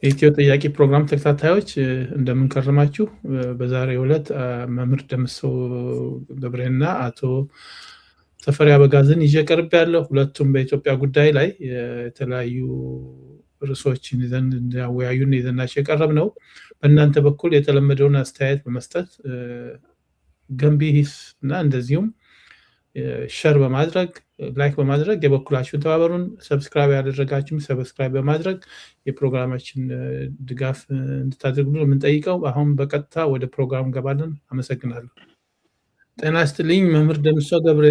የኢትዮ ጥያቄ ፕሮግራም ተከታታዮች እንደምን ከረማችሁ? በዛሬው ዕለት መምህር ደምሰው ገብሬና አቶ ተፈሪ አበጋዝን ይዤ ቀርቤያለሁ። ሁለቱም በኢትዮጵያ ጉዳይ ላይ የተለያዩ ርዕሶችን ይዘን እንዲያወያዩን ይዘናቸው የቀረብነው። በእናንተ በኩል የተለመደውን አስተያየት በመስጠት ገንቢ ሂስ እና እንደዚሁም ሸር በማድረግ ላይክ በማድረግ የበኩላችሁን ተባበሩን። ሰብስክራይብ ያደረጋችሁም ሰብስክራይብ በማድረግ የፕሮግራማችን ድጋፍ እንድታደርጉልን የምንጠይቀው። አሁን በቀጥታ ወደ ፕሮግራም እንገባለን። አመሰግናለሁ። ጤና ይስጥልኝ መምህር ደምሰው ገብሬ፣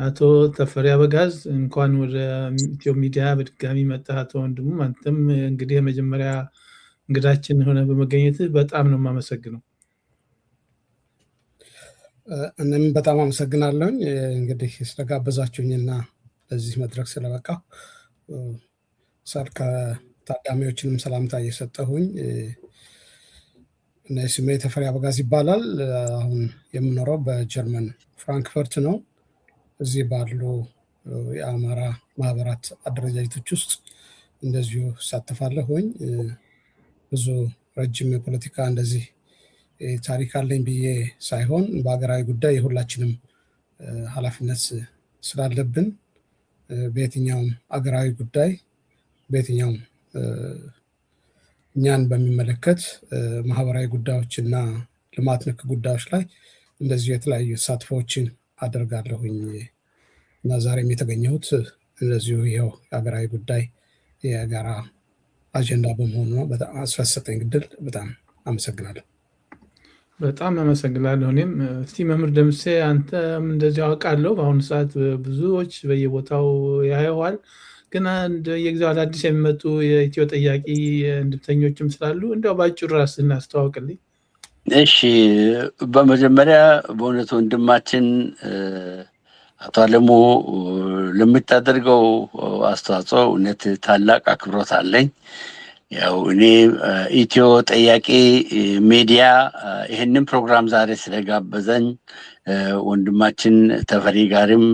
አቶ ተፈሪ አበጋዝ እንኳን ወደ ኢትዮ ሚዲያ በድጋሚ መጣህ። አቶ ወንድሙ አንተም እንግዲህ የመጀመሪያ እንግዳችን ሆነ በመገኘት በጣም ነው የማመሰግነው። እኔም በጣም አመሰግናለሁኝ እንግዲህ ስለጋበዛችሁኝና ለዚህ መድረክ ስለበቃሁ። ከታዳሚዎችንም ሰላምታ እየሰጠሁኝ እና ስሜ ተፈሪ አበጋዝ ይባላል። አሁን የምኖረው በጀርመን ፍራንክፈርት ነው። እዚህ ባሉ የአማራ ማህበራት አደረጃጀቶች ውስጥ እንደዚሁ እሳተፋለሁኝ። ብዙ ረጅም የፖለቲካ እንደዚህ ታሪክ አለኝ ብዬ ሳይሆን በሀገራዊ ጉዳይ የሁላችንም ኃላፊነት ስላለብን በየትኛውም አገራዊ ጉዳይ በየትኛውም እኛን በሚመለከት ማህበራዊ ጉዳዮችና ልማት ነክ ጉዳዮች ላይ እንደዚሁ የተለያዩ ተሳትፎዎችን አደርጋለሁኝ እና ዛሬም የተገኘሁት እንደዚሁ ይኸው የሀገራዊ ጉዳይ የጋራ አጀንዳ በመሆኑ ነው። በጣም አስፈሰጠኝ ግድል በጣም አመሰግናለሁ። በጣም አመሰግናለሁ። እኔም እስቲ መምህር ደምሴ አንተም እንደዚህ አውቃለሁ በአሁኑ ሰዓት ብዙዎች በየቦታው ያየዋል፣ ግን የጊዜው አዳዲስ የሚመጡ የኢትዮ ጥያቄ እንድተኞችም ስላሉ እንደው ባጭሩ ራስህን አስተዋውቅልኝ። እሺ፣ በመጀመሪያ በእውነት ወንድማችን አቶ አለሙ ለምታደርገው አስተዋጽኦ እውነት ታላቅ አክብሮት አለኝ። ያው እኔ ኢትዮ ጥያቄ ሚዲያ ይህንን ፕሮግራም ዛሬ ስለጋበዘኝ ወንድማችን ተፈሪ ጋርም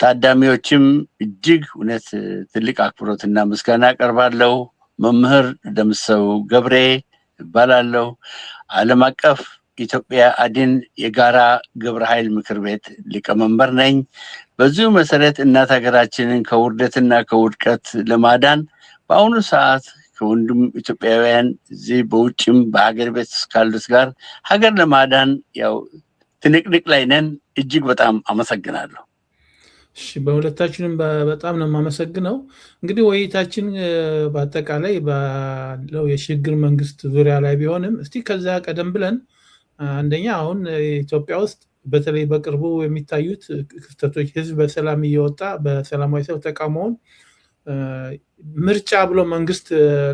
ታዳሚዎችም እጅግ እውነት ትልቅ አክብሮትና ምስጋና አቀርባለሁ። መምህር ደምሰው ገብሬ እባላለሁ። ዓለም አቀፍ ኢትዮጵያ አድን የጋራ ግብረ ኃይል ምክር ቤት ሊቀመንበር ነኝ። በዚሁ መሰረት እናት ሀገራችንን ከውርደትና ከውድቀት ለማዳን በአሁኑ ሰዓት ከወንድም ኢትዮጵያውያን እዚህ በውጭም በሀገር ቤት ካሉት ጋር ሀገር ለማዳን ያው ትንቅንቅ ላይ ነን። እጅግ በጣም አመሰግናለሁ። እሺ፣ በሁለታችንም በጣም ነው የማመሰግነው። እንግዲህ ውይይታችን በአጠቃላይ ባለው የሽግግር መንግስት ዙሪያ ላይ ቢሆንም እስቲ ከዛ ቀደም ብለን አንደኛ አሁን ኢትዮጵያ ውስጥ በተለይ በቅርቡ የሚታዩት ክስተቶች ህዝብ በሰላም እየወጣ በሰላማዊ ሰልፍ ተቃውሞውን ምርጫ ብሎ መንግስት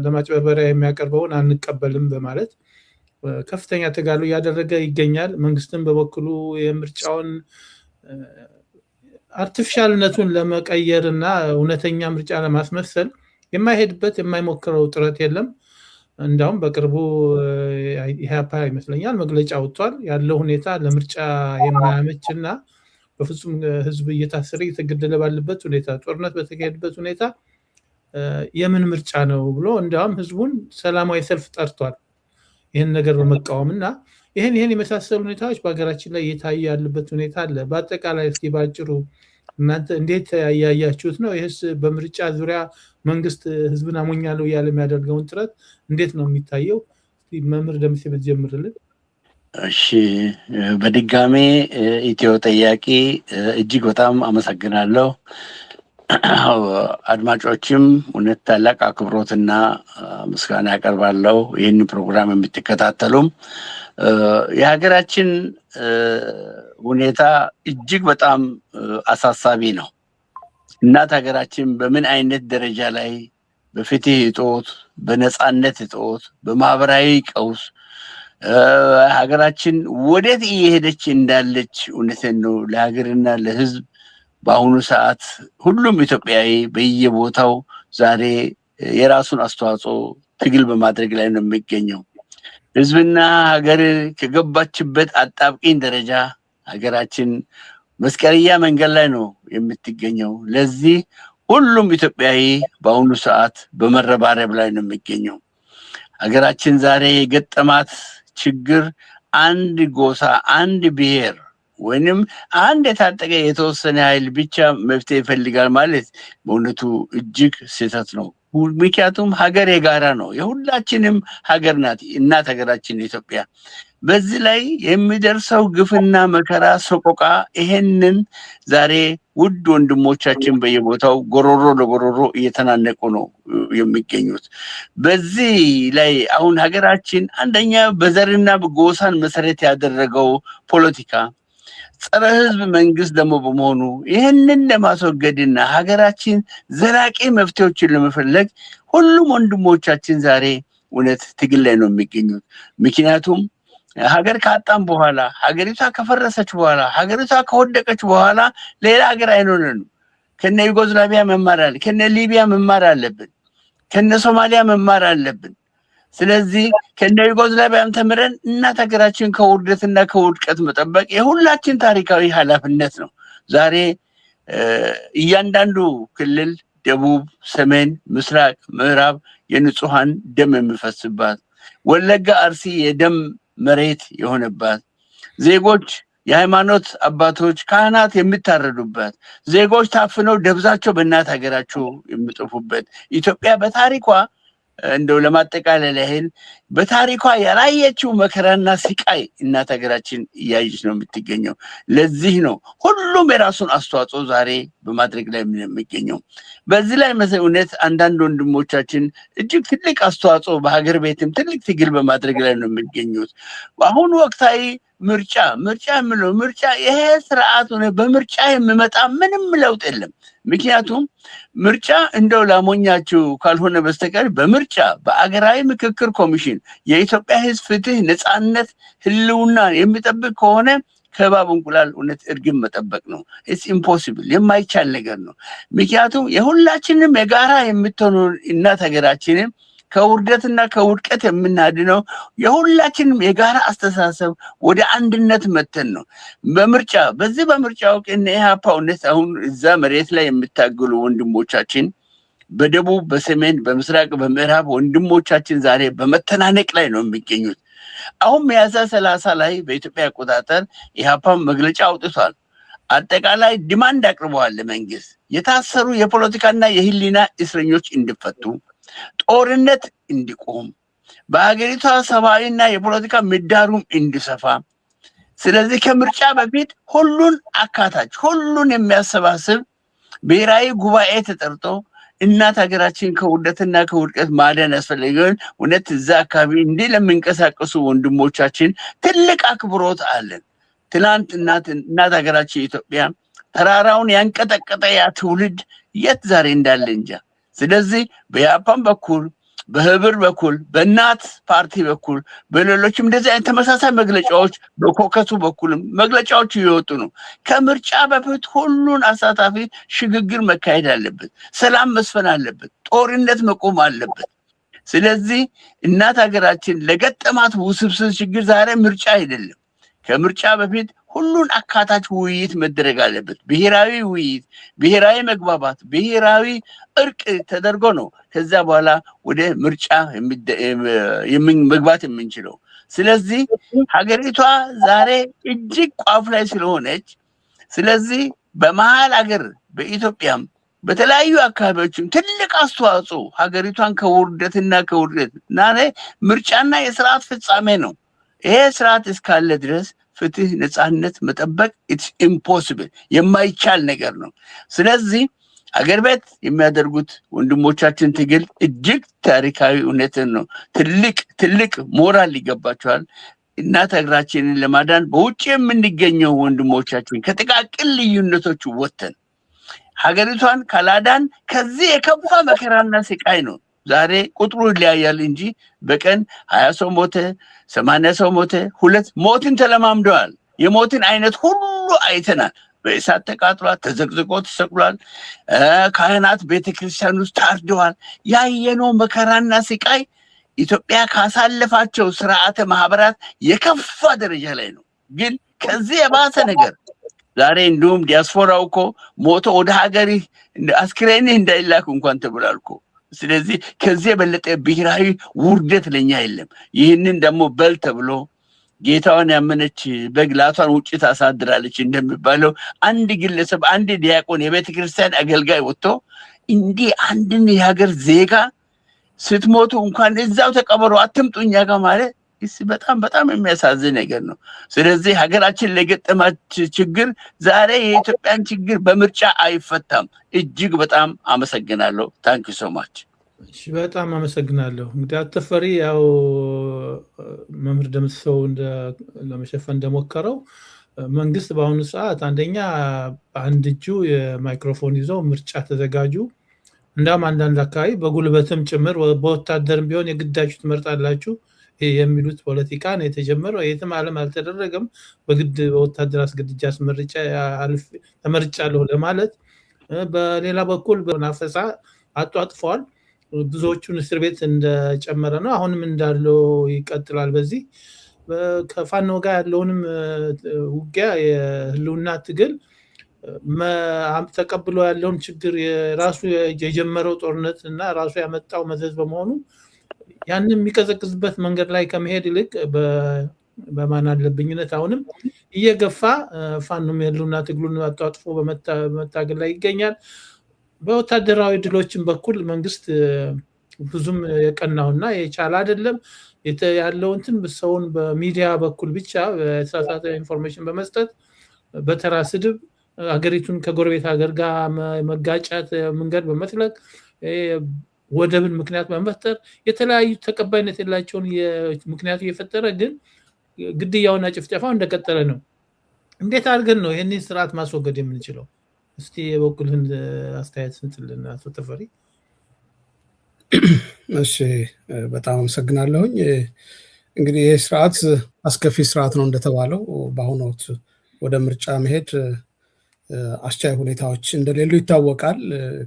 ለማጭበርበሪያ የሚያቀርበውን አንቀበልም በማለት ከፍተኛ ተጋድሎ እያደረገ ይገኛል። መንግስትም በበኩሉ የምርጫውን አርቲፊሻልነቱን ለመቀየር እና እውነተኛ ምርጫ ለማስመሰል የማይሄድበት የማይሞክረው ጥረት የለም። እንዳውም በቅርቡ ኢህአፓ ይመስለኛል መግለጫ ወጥቷል። ያለው ሁኔታ ለምርጫ የማያመች እና በፍጹም ህዝብ እየታሰረ እየተገደለ ባለበት ሁኔታ፣ ጦርነት በተካሄደበት ሁኔታ የምን ምርጫ ነው ብሎ እንዳውም ህዝቡን ሰላማዊ ሰልፍ ጠርቷል ይህን ነገር በመቃወም እና ይህን የመሳሰሉ ሁኔታዎች በሀገራችን ላይ እየታዩ ያሉበት ሁኔታ አለ። በአጠቃላይ እስኪ ባጭሩ እናንተ እንዴት ያያችሁት ነው? ይህስ በምርጫ ዙሪያ መንግስት ህዝብን አሞኛለሁ እያለ የሚያደርገውን ጥረት እንዴት ነው የሚታየው? መምህር ደምሴ ብትጀምርልን። እሺ፣ በድጋሜ ኢትዮ ጥያቄ እጅግ በጣም አመሰግናለሁ። አድማጮችም እውነት ታላቅ አክብሮትና ምስጋና ያቀርባለሁ። ይህን ፕሮግራም የምትከታተሉም የሀገራችን ሁኔታ እጅግ በጣም አሳሳቢ ነው። እናት ሀገራችን በምን አይነት ደረጃ ላይ በፍትህ እጦት፣ በነፃነት እጦት፣ በማህበራዊ ቀውስ ሀገራችን ወዴት እየሄደች እንዳለች እውነትን ነው ለሀገርና ለህዝብ በአሁኑ ሰዓት ሁሉም ኢትዮጵያዊ በየቦታው ዛሬ የራሱን አስተዋጽኦ ትግል በማድረግ ላይ ነው የሚገኘው። ህዝብና ሀገር ከገባችበት አጣብቂኝ ደረጃ ሀገራችን መስቀልያ መንገድ ላይ ነው የምትገኘው። ለዚህ ሁሉም ኢትዮጵያዊ በአሁኑ ሰዓት በመረባረብ ላይ ነው የሚገኘው። ሀገራችን ዛሬ የገጠማት ችግር አንድ ጎሳ፣ አንድ ብሔር ወይንም አንድ የታጠቀ የተወሰነ ኃይል ብቻ መፍትሄ ይፈልጋል ማለት በእውነቱ እጅግ ስህተት ነው። ምክንያቱም ሀገር የጋራ ነው፣ የሁላችንም ሀገር ናት እናት ሀገራችን ኢትዮጵያ። በዚህ ላይ የሚደርሰው ግፍና መከራ ሰቆቃ ይሄንን ዛሬ ውድ ወንድሞቻችን በየቦታው ጎሮሮ ለጎሮሮ እየተናነቁ ነው የሚገኙት። በዚህ ላይ አሁን ሀገራችን አንደኛ በዘርና በጎሳን መሰረት ያደረገው ፖለቲካ ጸረ ህዝብ መንግስት ደግሞ በመሆኑ ይህንን ለማስወገድና ሀገራችን ዘላቂ መፍትሄዎችን ለመፈለግ ሁሉም ወንድሞቻችን ዛሬ እውነት ትግል ላይ ነው የሚገኙት። ምክንያቱም ሀገር ካጣም በኋላ ሀገሪቷ ከፈረሰች በኋላ ሀገሪቷ ከወደቀች በኋላ ሌላ ሀገር አይኖርንም። ከነ ዩጎዝላቪያ መማር አለ፣ ከነ ሊቢያ መማር አለብን፣ ከነ ሶማሊያ መማር አለብን። ስለዚህ ከነ ዩጎዝላቪያም ተምረን እናት ሀገራችን ከውርደትና ከውድቀት መጠበቅ የሁላችን ታሪካዊ ኃላፊነት ነው። ዛሬ እያንዳንዱ ክልል ደቡብ፣ ሰሜን፣ ምስራቅ፣ ምዕራብ የንጹሃን ደም የሚፈስባት ወለጋ፣ አርሲ የደም መሬት የሆነባት ዜጎች የሃይማኖት አባቶች ካህናት የሚታረዱበት ዜጎች ታፍነው ደብዛቸው በእናት ሀገራቸው የሚጠፉበት ኢትዮጵያ በታሪኳ እንደው ለማጠቃለል ያህል በታሪኳ ያላየችው መከራና ስቃይ እናት ሀገራችን እያየች ነው የምትገኘው። ለዚህ ነው ሁሉም የራሱን አስተዋጽኦ ዛሬ በማድረግ ላይ የሚገኘው። በዚህ ላይ እውነት አንዳንድ ወንድሞቻችን እጅግ ትልቅ አስተዋጽኦ በሀገር ቤትም ትልቅ ትግል በማድረግ ላይ ነው የሚገኙት። በአሁኑ ወቅታዊ ምርጫ የምለው ምርጫ ይሄ ስርዓት ሆነ በምርጫ የሚመጣ ምንም ለውጥ የለም። ምክንያቱም ምርጫ እንደው ላሞኛችሁ ካልሆነ በስተቀር በምርጫ በአገራዊ ምክክር ኮሚሽን የኢትዮጵያ ሕዝብ ፍትህ፣ ነፃነት፣ ህልውና የሚጠብቅ ከሆነ ከባብ እንቁላል እውነት እርግብ መጠበቅ ነው። ኢትስ ኢምፖሲብል የማይቻል ነገር ነው። ምክንያቱም የሁላችንም የጋራ የምትሆኑ እናት ሀገራችንን ከውርደትና ከውድቀት የምናድነው የሁላችንም የጋራ አስተሳሰብ ወደ አንድነት መተን ነው። በምርጫ በዚህ በምርጫ ወቅት እነ ኢህአፓ እውነት አሁን እዛ መሬት ላይ የሚታገሉ ወንድሞቻችን በደቡብ፣ በሰሜን፣ በምስራቅ፣ በምዕራብ ወንድሞቻችን ዛሬ በመተናነቅ ላይ ነው የሚገኙት። አሁን ሚያዝያ 30 ላይ በኢትዮጵያ አቆጣጠር ኢህአፓ መግለጫ አውጥቷል። አጠቃላይ ዲማንድ አቅርበዋል ለመንግስት የታሰሩ የፖለቲካና የህሊና እስረኞች እንዲፈቱ፣ ጦርነት እንዲቆም፣ በሀገሪቷ ሰብአዊና የፖለቲካ ምህዳሩም እንዲሰፋ። ስለዚህ ከምርጫ በፊት ሁሉን አካታች ሁሉን የሚያሰባስብ ብሔራዊ ጉባኤ ተጠርቶ እናት ሀገራችን ከውርደትና ከውድቀት ማዳን ያስፈልገን። እውነት እዛ አካባቢ እንዲህ ለሚንቀሳቀሱ ወንድሞቻችን ትልቅ አክብሮት አለን። ትናንት እናት ሀገራችን ኢትዮጵያ ተራራውን ያንቀጠቀጠ ያ ትውልድ የት ዛሬ እንዳለ እንጃ። ስለዚህ በኢህአፓም በኩል በህብር በኩል በእናት ፓርቲ በኩል በሌሎችም እንደዚህ አይነት ተመሳሳይ መግለጫዎች በኮከሱ በኩልም መግለጫዎች እየወጡ ነው። ከምርጫ በፊት ሁሉን አሳታፊ ሽግግር መካሄድ አለበት፣ ሰላም መስፈን አለበት፣ ጦርነት መቆም አለበት። ስለዚህ እናት ሀገራችን ለገጠማት ውስብስብ ችግር ዛሬ ምርጫ አይደለም፣ ከምርጫ በፊት ሁሉን አካታች ውይይት መደረግ አለበት። ብሔራዊ ውይይት፣ ብሔራዊ መግባባት፣ ብሔራዊ እርቅ ተደርጎ ነው ከዛ በኋላ ወደ ምርጫ መግባት የምንችለው። ስለዚህ ሀገሪቷ ዛሬ እጅግ ቋፍ ላይ ስለሆነች፣ ስለዚህ በመሀል ሀገር በኢትዮጵያም በተለያዩ አካባቢዎችም ትልቅ አስተዋጽኦ ሀገሪቷን ከውርደትና ከውርደት እና ምርጫና የስርዓት ፍጻሜ ነው። ይሄ ስርዓት እስካለ ድረስ ፍትህ፣ ነፃነት መጠበቅ ኢትስ ኢምፖሲብል የማይቻል ነገር ነው። ስለዚህ አገር ቤት የሚያደርጉት ወንድሞቻችን ትግል እጅግ ታሪካዊ እውነትን ነው። ትልቅ ሞራል ይገባቸዋል። እናት ሀገራችንን ለማዳን በውጭ የምንገኘው ወንድሞቻችን ከጥቃቅን ልዩነቶች ወጥተን ሀገሪቷን ካላዳን ከዚህ የከፋ መከራና ስቃይ ነው። ዛሬ ቁጥሩ ይለያያል እንጂ በቀን 20 ሰው ሞተ፣ 80 ሰው ሞተ። ሞትን ተለማምደዋል። የሞትን አይነት ሁሉ አይተናል። በእሳት ተቃጥሏል፣ ተዘቅዝቆ ተሰቅሏል። ካህናት ቤተክርስቲያን ውስጥ ታርደዋል። ያየነው መከራና ስቃይ ኢትዮጵያ ካሳለፋቸው ስርዓተ ማህበራት የከፋ ደረጃ ላይ ነው። ግን ከዚህ የባሰ ነገር ዛሬ እንዲሁም ዲያስፖራው እኮ ሞቶ ወደ ሀገሪ አስክሬንህ እንዳይላክ እንኳን ተብሏል እኮ። ስለዚህ ከዚህ የበለጠ ብሔራዊ ውርደት ለኛ የለም። ይህንን ደግሞ በል ተብሎ ጌታዋን ያመነች በግ ላቷን ውጭ ታሳድራለች እንደሚባለው አንድ ግለሰብ አንድ ዲያቆን የቤተ ክርስቲያን አገልጋይ ወጥቶ እንዲህ አንድን የሀገር ዜጋ ስትሞቱ እንኳን እዛው ተቀበሩ አትምጡ እኛ ጋር ማለት በጣም በጣም የሚያሳዝን ነገር ነው። ስለዚህ ሀገራችን ለገጠማች ችግር ዛሬ የኢትዮጵያን ችግር በምርጫ አይፈታም። እጅግ በጣም አመሰግናለሁ። ታንክ ዩ ሶ ማች። እሺ በጣም አመሰግናለሁ። እንግዲህ አተፈሪ ያው መምህር ደምሰው ለመሸፈን እንደሞከረው መንግስት በአሁኑ ሰዓት አንደኛ በአንድ እጁ የማይክሮፎን ይዘው ምርጫ ተዘጋጁ፣ እንዳም አንዳንድ አካባቢ በጉልበትም ጭምር በወታደርም ቢሆን የግዳችሁ ትመርጣላችሁ የሚሉት ፖለቲካ ነው የተጀመረው። የትም ዓለም አልተደረገም። በግድ በወታደር አስገድጃ ተመርጫለሁ ለማለት። በሌላ በኩል በናፈሳ አጧጥፈዋል። ብዙዎቹን እስር ቤት እንደጨመረ ነው። አሁንም እንዳለው ይቀጥላል። በዚህ ከፋኖ ጋር ያለውንም ውጊያ የህልውና ትግል ተቀብሎ ያለውን ችግር የራሱ የጀመረው ጦርነት እና ራሱ ያመጣው መዘዝ በመሆኑ ያንን የሚቀዘቅዝበት መንገድ ላይ ከመሄድ ይልቅ በማን አለብኝነት አሁንም እየገፋ ፋኖም የህልውና ትግሉን አጧጥፎ በመታገል ላይ ይገኛል። በወታደራዊ ድሎችን በኩል መንግስት ብዙም የቀናውና የቻለ አይደለም። ያለው እንትን ሰውን በሚዲያ በኩል ብቻ የተሳሳተ ኢንፎርሜሽን በመስጠት በተራ ስድብ ሀገሪቱን ከጎረቤት ሀገር ጋር መጋጫት መንገድ በመጥለቅ ወደብን ምክንያት በመፍጠር የተለያዩ ተቀባይነት የላቸውን ምክንያቱ እየፈጠረ ግን ግድያውና ጭፍጨፋው እንደቀጠለ ነው። እንዴት አድርገን ነው ይህንን ስርዓት ማስወገድ የምንችለው? እስቲ የበኩልህን አስተያየት ስንትልን አቶ ተፈሪ። እሺ በጣም አመሰግናለሁኝ። እንግዲህ ይህ ስርዓት አስከፊ ስርዓት ነው እንደተባለው በአሁኑ ወቅት ወደ ምርጫ መሄድ አስቻይ ሁኔታዎች እንደሌሉ ይታወቃል።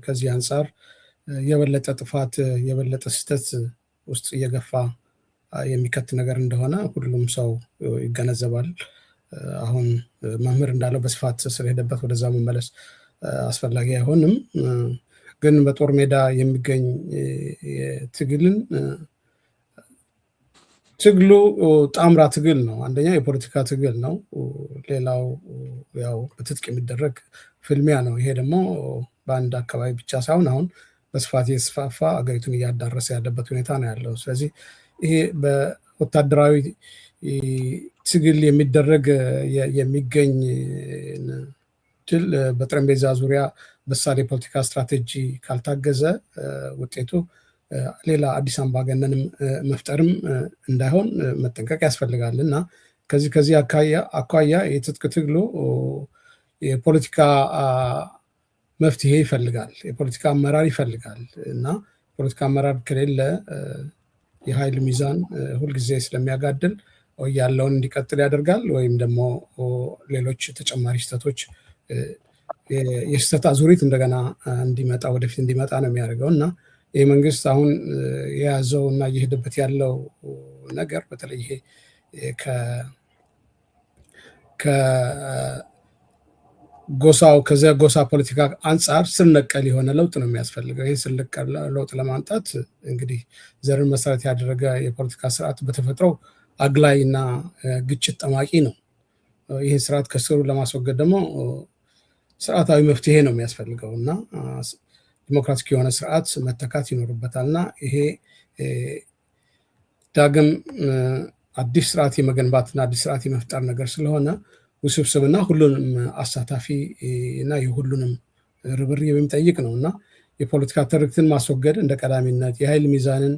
ከዚህ አንጻር የበለጠ ጥፋት የበለጠ ስህተት ውስጥ እየገፋ የሚከት ነገር እንደሆነ ሁሉም ሰው ይገነዘባል። አሁን መምህር እንዳለው በስፋት ስለሄደበት ወደዛ መመለስ አስፈላጊ አይሆንም። ግን በጦር ሜዳ የሚገኝ ትግሉ ጣምራ ትግል ነው። አንደኛ የፖለቲካ ትግል ነው። ሌላው ያው በትጥቅ የሚደረግ ፍልሚያ ነው። ይሄ ደግሞ በአንድ አካባቢ ብቻ ሳይሆን አሁን በስፋት የተስፋፋ አገሪቱን እያዳረሰ ያለበት ሁኔታ ነው ያለው። ስለዚህ ይሄ በወታደራዊ ትግል የሚደረግ የሚገኝ ድል በጠረጴዛ ዙሪያ በሳል የፖለቲካ ስትራቴጂ ካልታገዘ ውጤቱ ሌላ አዲስ አምባገነንም መፍጠርም እንዳይሆን መጠንቀቅ ያስፈልጋል እና ከዚህ አኳያ የትጥቅ ትግሉ የፖለቲካ መፍትሄ ይፈልጋል፣ የፖለቲካ አመራር ይፈልጋል እና ፖለቲካ አመራር ከሌለ የኃይል ሚዛን ሁልጊዜ ስለሚያጋድል ወይ ያለውን እንዲቀጥል ያደርጋል ወይም ደግሞ ሌሎች ተጨማሪ ስህተቶች የስህተት አዙሪት እንደገና እንዲመጣ ወደፊት እንዲመጣ ነው የሚያደርገው እና ይህ መንግስት አሁን የያዘው እና እየሄደበት ያለው ነገር በተለይ ይሄ ከዚያ ጎሳ ፖለቲካ አንጻር ስር ነቀል የሆነ ለውጥ ነው የሚያስፈልገው። ይህ ስር ነቀል ለውጥ ለማምጣት እንግዲህ ዘርን መሰረት ያደረገ የፖለቲካ ስርዓት በተፈጥሮ አግላይ እና ግጭት ጠማቂ ነው። ይህን ስርዓት ከስሩ ለማስወገድ ደግሞ ስርዓታዊ መፍትሄ ነው የሚያስፈልገው እና ዲሞክራቲክ የሆነ ስርዓት መተካት ይኖርበታል እና ይሄ ዳግም አዲስ ስርዓት የመገንባትና አዲስ ስርዓት የመፍጠር ነገር ስለሆነ ውስብስብና ሁሉንም አሳታፊ እና የሁሉንም ርብርብ የሚጠይቅ ነው እና የፖለቲካ ትርክትን ማስወገድ እንደ ቀዳሚነት፣ የኃይል ሚዛንን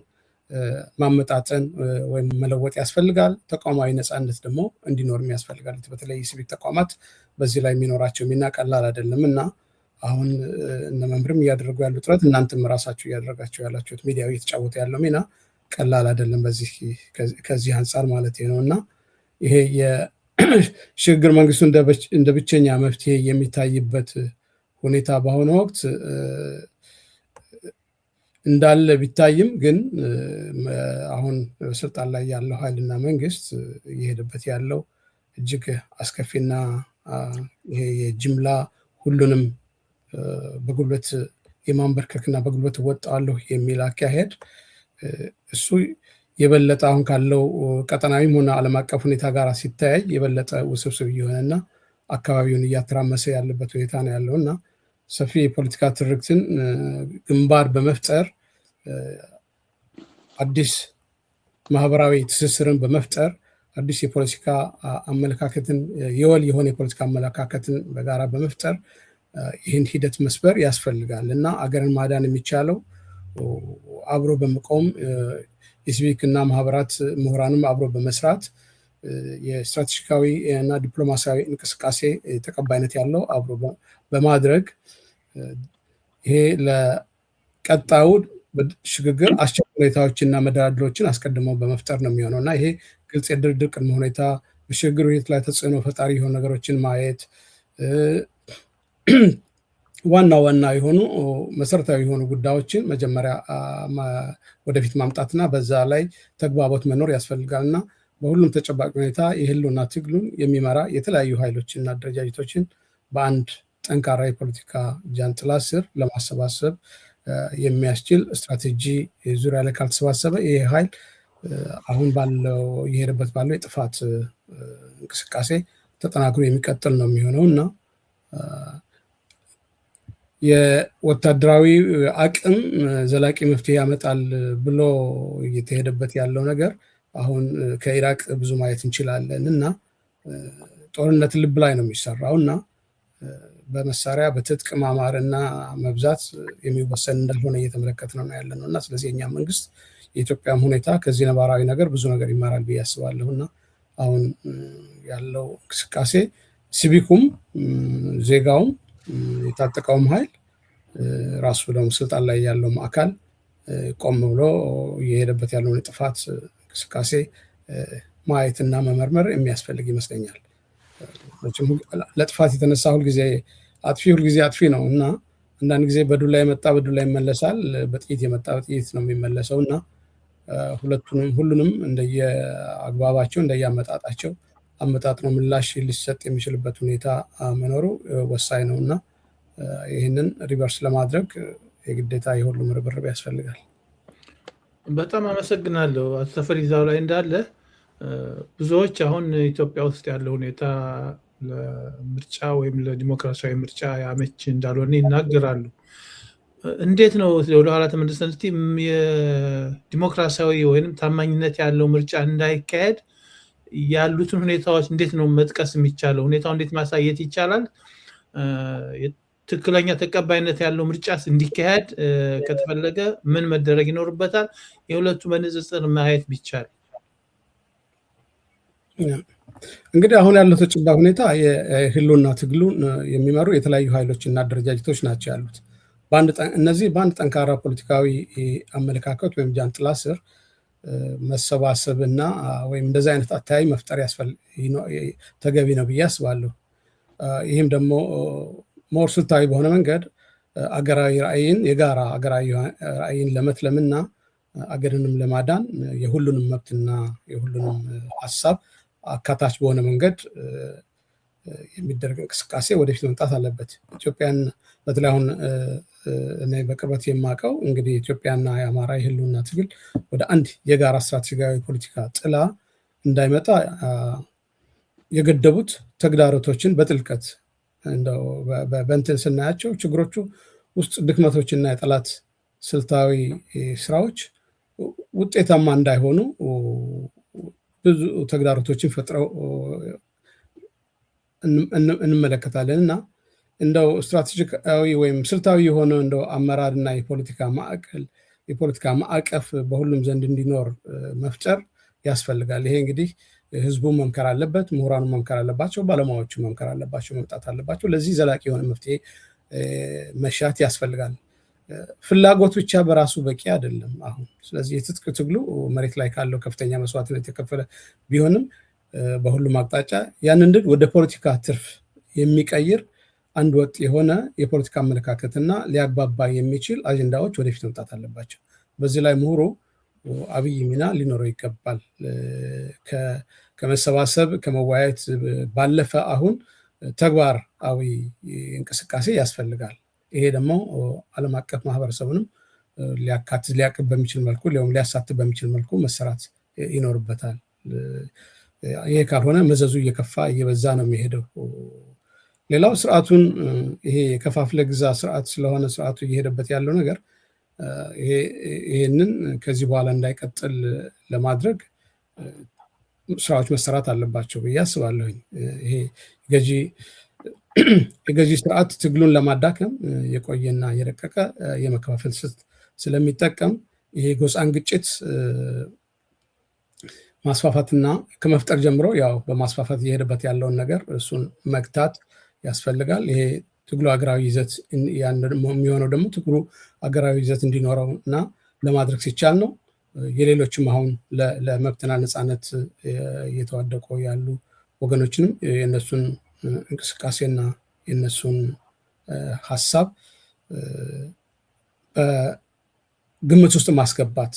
ማመጣጠን ወይም መለወጥ ያስፈልጋል። ተቋማዊ ነፃነት ደግሞ እንዲኖርም ያስፈልጋል። በተለይ ሲቪክ ተቋማት በዚህ ላይ የሚኖራቸው ሚና ቀላል አይደለም እና አሁን እነ መምህርም እያደረጉ ያሉ ጥረት እናንተም ራሳችሁ እያደረጋችሁ ያላችሁት ሚዲያው እየተጫወተ ያለው ሚና ቀላል አይደለም። ከዚህ አንጻር ማለት ነው እና ይሄ የሽግግር መንግስቱ እንደ ብቸኛ መፍትሄ የሚታይበት ሁኔታ በአሁኑ ወቅት እንዳለ ቢታይም ግን አሁን ስልጣን ላይ ያለው ኃይልና መንግስት እየሄደበት ያለው እጅግ አስከፊና ይሄ የጅምላ ሁሉንም በጉልበት የማንበርከክና በጉልበት እወጣለሁ የሚል አካሄድ እሱ የበለጠ አሁን ካለው ቀጠናዊም ሆነ ዓለም አቀፍ ሁኔታ ጋር ሲተያይ የበለጠ ውስብስብ እየሆነና አካባቢውን እያተራመሰ ያለበት ሁኔታ ነው ያለውና ሰፊ የፖለቲካ ትርክትን ግንባር በመፍጠር አዲስ ማህበራዊ ትስስርን በመፍጠር አዲስ የፖለቲካ አመለካከትን የወል የሆነ የፖለቲካ አመለካከትን በጋራ በመፍጠር ይህን ሂደት መስበር ያስፈልጋል እና አገርን ማዳን የሚቻለው አብሮ በመቆም የሲቪክ እና ማህበራት ምሁራንም አብሮ በመስራት የስትራቴጂካዊ እና ዲፕሎማሲያዊ እንቅስቃሴ ተቀባይነት ያለው አብሮ በማድረግ ይሄ ለቀጣዩ ሽግግር አስቸኳይ ሁኔታዎችና መደራደሮችን አስቀድመው በመፍጠር ነው የሚሆነው እና ይሄ ግልጽ የድርድር ቅድመ ሁኔታ በሽግግር ሂደት ላይ ተጽዕኖ ፈጣሪ የሆኑ ነገሮችን ማየት ዋና የሆኑ መሰረታዊ የሆኑ ጉዳዮችን መጀመሪያ ወደፊት ማምጣትና በዛ ላይ ተግባቦት መኖር ያስፈልጋልና በሁሉም ተጨባጭ ሁኔታ የህልውና ትግሉን የሚመራ የተለያዩ ኃይሎችና አደረጃጀቶችን በአንድ ጠንካራ የፖለቲካ ጃንጥላ ስር ለማሰባሰብ የሚያስችል ስትራቴጂ ዙሪያ ላይ ካልተሰባሰበ ይሄ ኃይል አሁን ባለው የሄደበት ባለው የጥፋት እንቅስቃሴ ተጠናክሮ የሚቀጥል ነው የሚሆነው እና የወታደራዊ አቅም ዘላቂ መፍትሄ ያመጣል ብሎ እየተሄደበት ያለው ነገር አሁን ከኢራቅ ብዙ ማየት እንችላለን እና ጦርነት ልብ ላይ ነው የሚሰራው እና በመሳሪያ በትጥቅ ማማርና መብዛት የሚወሰን እንዳልሆነ እየተመለከት ነው ያለነው እና ስለዚህ የኛ መንግስት የኢትዮጵያም ሁኔታ ከዚህ ነባራዊ ነገር ብዙ ነገር ይማራል ብዬ አስባለሁ እና አሁን ያለው እንቅስቃሴ ሲቪኩም ዜጋውም የታጠቀውም ኃይል ራሱ ደግሞ ስልጣን ላይ ያለው አካል ቆም ብሎ የሄደበት ያለውን የጥፋት እንቅስቃሴ ማየትና መመርመር የሚያስፈልግ ይመስለኛል። ለጥፋት የተነሳ ሁልጊዜ አጥፊ ነው እና አንዳንድ ጊዜ በዱላ የመጣ በዱላ ይመለሳል፣ በጥይት የመጣ በጥይት ነው የሚመለሰው እና ሁሉንም እንደየአግባባቸው እንደየአመጣጣቸው አመጣጥኖ ምላሽ ሊሰጥ የሚችልበት ሁኔታ መኖሩ ወሳኝ ነው እና ይህንን ሪቨርስ ለማድረግ የግዴታ የሁሉም ርብርብ ያስፈልጋል። በጣም አመሰግናለሁ አቶ ተፈሪ። እዛው ላይ እንዳለ ብዙዎች አሁን ኢትዮጵያ ውስጥ ያለው ሁኔታ ለምርጫ ወይም ለዲሞክራሲያዊ ምርጫ ያመች እንዳልሆነ ይናገራሉ። እንዴት ነው ወደኋላ ተመልሰን እስቲ የዲሞክራሲያዊ ወይም ታማኝነት ያለው ምርጫ እንዳይካሄድ ያሉትን ሁኔታዎች እንዴት ነው መጥቀስ የሚቻለው? ሁኔታው እንዴት ማሳየት ይቻላል? ትክክለኛ ተቀባይነት ያለው ምርጫስ እንዲካሄድ ከተፈለገ ምን መደረግ ይኖርበታል? የሁለቱ በንጽጽር ማየት ቢቻል። እንግዲህ አሁን ያለው ተጨባጭ ሁኔታ የህልውና ትግሉን የሚመሩ የተለያዩ ኃይሎች እና አደረጃጀቶች ናቸው ያሉት። እነዚህ በአንድ ጠንካራ ፖለቲካዊ አመለካከት ወይም ጃንጥላ ስር መሰባሰብ እና ወይም እንደዚህ አይነት አተያይ መፍጠር ተገቢ ነው ብዬ አስባለሁ። ይህም ደግሞ ሞር ስልታዊ በሆነ መንገድ አገራዊ ራዕይን የጋራ አገራዊ ራዕይን ለመትለምና አገርንም ለማዳን የሁሉንም መብትና የሁሉንም ሀሳብ አካታች በሆነ መንገድ የሚደረግ እንቅስቃሴ ወደፊት መምጣት አለበት። ኢትዮጵያን በተለይ አሁን እኔ በቅርበት የማውቀው እንግዲህ ኢትዮጵያና የአማራ የህልውና ትግል ወደ አንድ የጋራ ስትራቴጂካዊ ፖለቲካ ጥላ እንዳይመጣ የገደቡት ተግዳሮቶችን በጥልቀት እንደው በእንትን ስናያቸው ችግሮቹ ውስጥ ድክመቶችና የጠላት ስልታዊ ስራዎች ውጤታማ እንዳይሆኑ ብዙ ተግዳሮቶችን ፈጥረው እንመለከታለን እና እንደው ስትራቴጂካዊ ወይም ስልታዊ የሆነ እንደው አመራርና የፖለቲካ ማዕቀፍ በሁሉም ዘንድ እንዲኖር መፍጠር ያስፈልጋል። ይሄ እንግዲህ ህዝቡ መምከር አለበት፣ ምሁራኑ መምከር አለባቸው፣ ባለሙያዎቹ መምከር አለባቸው፣ መምጣት አለባቸው። ለዚህ ዘላቂ የሆነ መፍትሄ መሻት ያስፈልጋል። ፍላጎት ብቻ በራሱ በቂ አይደለም አሁን። ስለዚህ የትጥቅ ትግሉ መሬት ላይ ካለው ከፍተኛ መስዋዕትነት የተከፈለ ቢሆንም በሁሉም አቅጣጫ ያንን ድል ወደ ፖለቲካ ትርፍ የሚቀይር አንድ ወጥ የሆነ የፖለቲካ አመለካከትና ሊያግባባ የሚችል አጀንዳዎች ወደፊት መምጣት አለባቸው። በዚህ ላይ ምሁሩ አብይ ሚና ሊኖረው ይገባል። ከመሰባሰብ ከመወያየት ባለፈ አሁን ተግባራዊ እንቅስቃሴ ያስፈልጋል። ይሄ ደግሞ ዓለም አቀፍ ማህበረሰቡንም ሊያቅብ በሚችል መልኩ ሊያሳትፍ በሚችል መልኩ መሰራት ይኖርበታል። ይሄ ካልሆነ መዘዙ እየከፋ እየበዛ ነው የሚሄደው። ሌላው ስርዓቱን ይሄ የከፋፍለ ግዛ ስርዓት ስለሆነ ስርዓቱ እየሄደበት ያለው ነገር ይሄንን ከዚህ በኋላ እንዳይቀጥል ለማድረግ ስራዎች መሰራት አለባቸው ብዬ አስባለሁኝ። ይሄ የገዢ ስርዓት ትግሉን ለማዳከም የቆየና የረቀቀ የመከፋፈል ስልት ስለሚጠቀም ይሄ ጎሳን ግጭት ማስፋፋትና ከመፍጠር ጀምሮ ያው በማስፋፋት እየሄደበት ያለውን ነገር እሱን መግታት ያስፈልጋል። ይሄ ትግሉ ሀገራዊ ይዘት የሚሆነው ደግሞ ትግሉ ሀገራዊ ይዘት እንዲኖረው እና ለማድረግ ሲቻል ነው። የሌሎችም አሁን ለመብትና ነፃነት እየተዋደቁ ያሉ ወገኖችንም የእነሱን እንቅስቃሴና የእነሱን ሀሳብ በግምት ውስጥ ማስገባት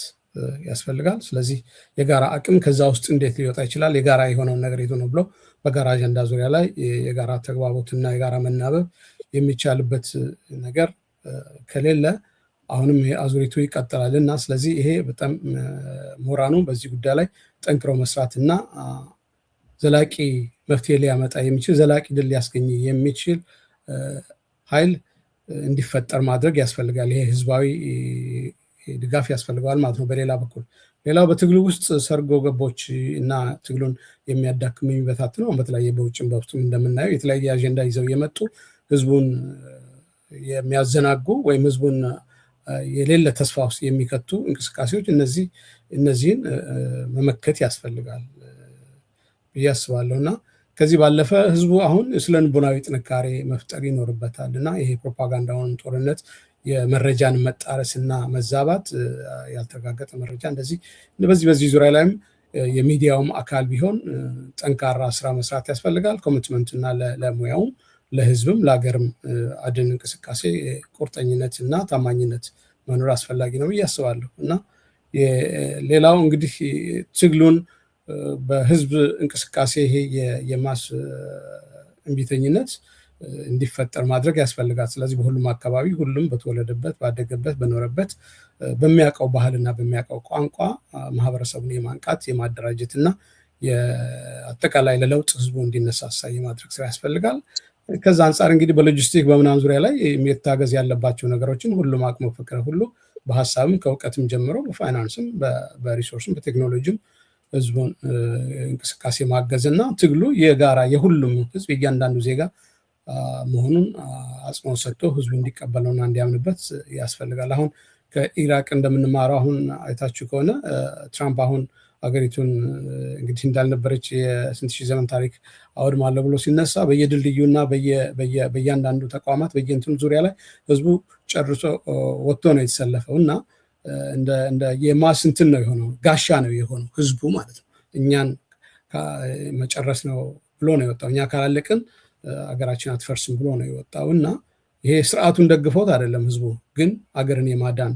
ያስፈልጋል። ስለዚህ የጋራ አቅም ከዛ ውስጥ እንዴት ሊወጣ ይችላል፣ የጋራ የሆነውን ነገር የቱ ነው ብሎ በጋራ አጀንዳ ዙሪያ ላይ የጋራ ተግባቦትና የጋራ መናበብ የሚቻልበት ነገር ከሌለ አሁንም አዙሪቱ ይቀጥላል እና ስለዚህ ይሄ በጣም ምሁራኑ በዚህ ጉዳይ ላይ ጠንክረው መስራትና ዘላቂ መፍትሄ ሊያመጣ የሚችል ዘላቂ ድል ሊያስገኝ የሚችል ኃይል እንዲፈጠር ማድረግ ያስፈልጋል። ይሄ ህዝባዊ ድጋፍ ያስፈልገዋል ማለት ነው። በሌላ በኩል ሌላው በትግሉ ውስጥ ሰርጎ ገቦች እና ትግሉን የሚያዳክሙ የሚበታትነው በተለያየ በውጭም በውስጥም እንደምናየው የተለያየ አጀንዳ ይዘው የመጡ ህዝቡን የሚያዘናጉ ወይም ህዝቡን የሌለ ተስፋ ውስጥ የሚከቱ እንቅስቃሴዎች እነዚህን መመከት ያስፈልጋል ብዬ አስባለሁ እና ከዚህ ባለፈ ህዝቡ አሁን ስለ ልቦናዊ ጥንካሬ መፍጠር ይኖርበታል እና ይሄ ፕሮፓጋንዳውን ጦርነት የመረጃን መጣረስና መዛባት ያልተረጋገጠ መረጃ እንደዚህ በዚህ ዙሪያ ላይም የሚዲያውም አካል ቢሆን ጠንካራ ስራ መስራት ያስፈልጋል። ኮሚትመንትና ለሙያውም ለህዝብም ለሀገርም አድን እንቅስቃሴ ቁርጠኝነት እና ታማኝነት መኖር አስፈላጊ ነው ብዬ አስባለሁ እና ሌላው እንግዲህ ትግሉን በህዝብ እንቅስቃሴ ይሄ የማስ እምቢተኝነት እንዲፈጠር ማድረግ ያስፈልጋል። ስለዚህ በሁሉም አካባቢ ሁሉም በተወለደበት ባደገበት በኖረበት በሚያውቀው ባህልና በሚያውቀው ቋንቋ ማህበረሰቡን የማንቃት የማደራጀት እና አጠቃላይ ለለውጥ ህዝቡ እንዲነሳሳ የማድረግ ስራ ያስፈልጋል። ከዛ አንጻር እንግዲህ በሎጂስቲክ በምናምን ዙሪያ ላይ የሚታገዝ ያለባቸው ነገሮችን ሁሉም አቅሞ ፈቅደ ሁሉ በሀሳብም ከእውቀትም ጀምሮ በፋይናንስም በሪሶርስም በቴክኖሎጂም ህዝቡን እንቅስቃሴ ማገዝ እና ትግሉ የጋራ የሁሉም ህዝብ እያንዳንዱ ዜጋ መሆኑን አጽንኦት ሰጥቶ ህዝቡ እንዲቀበለውና እንዲያምንበት ያስፈልጋል። አሁን ከኢራቅ እንደምንማረው አሁን አይታችሁ ከሆነ ትራምፕ አሁን ሀገሪቱን እንግዲህ እንዳልነበረች የስንት ሺህ ዘመን ታሪክ አወድማለሁ ብሎ ሲነሳ በየድልድዩና በእያንዳንዱ ተቋማት በየእንትኑ ዙሪያ ላይ ህዝቡ ጨርሶ ወጥቶ ነው የተሰለፈው እና እንደ የማስ እንትን ነው የሆነው፣ ጋሻ ነው የሆነው ህዝቡ ማለት ነው። እኛን መጨረስ ነው ብሎ ነው የወጣው። እኛ ካላለቅን አገራችን አትፈርስም ብሎ ነው የወጣው እና ይሄ ስርዓቱን ደግፎት አይደለም። ህዝቡ ግን አገርን የማዳን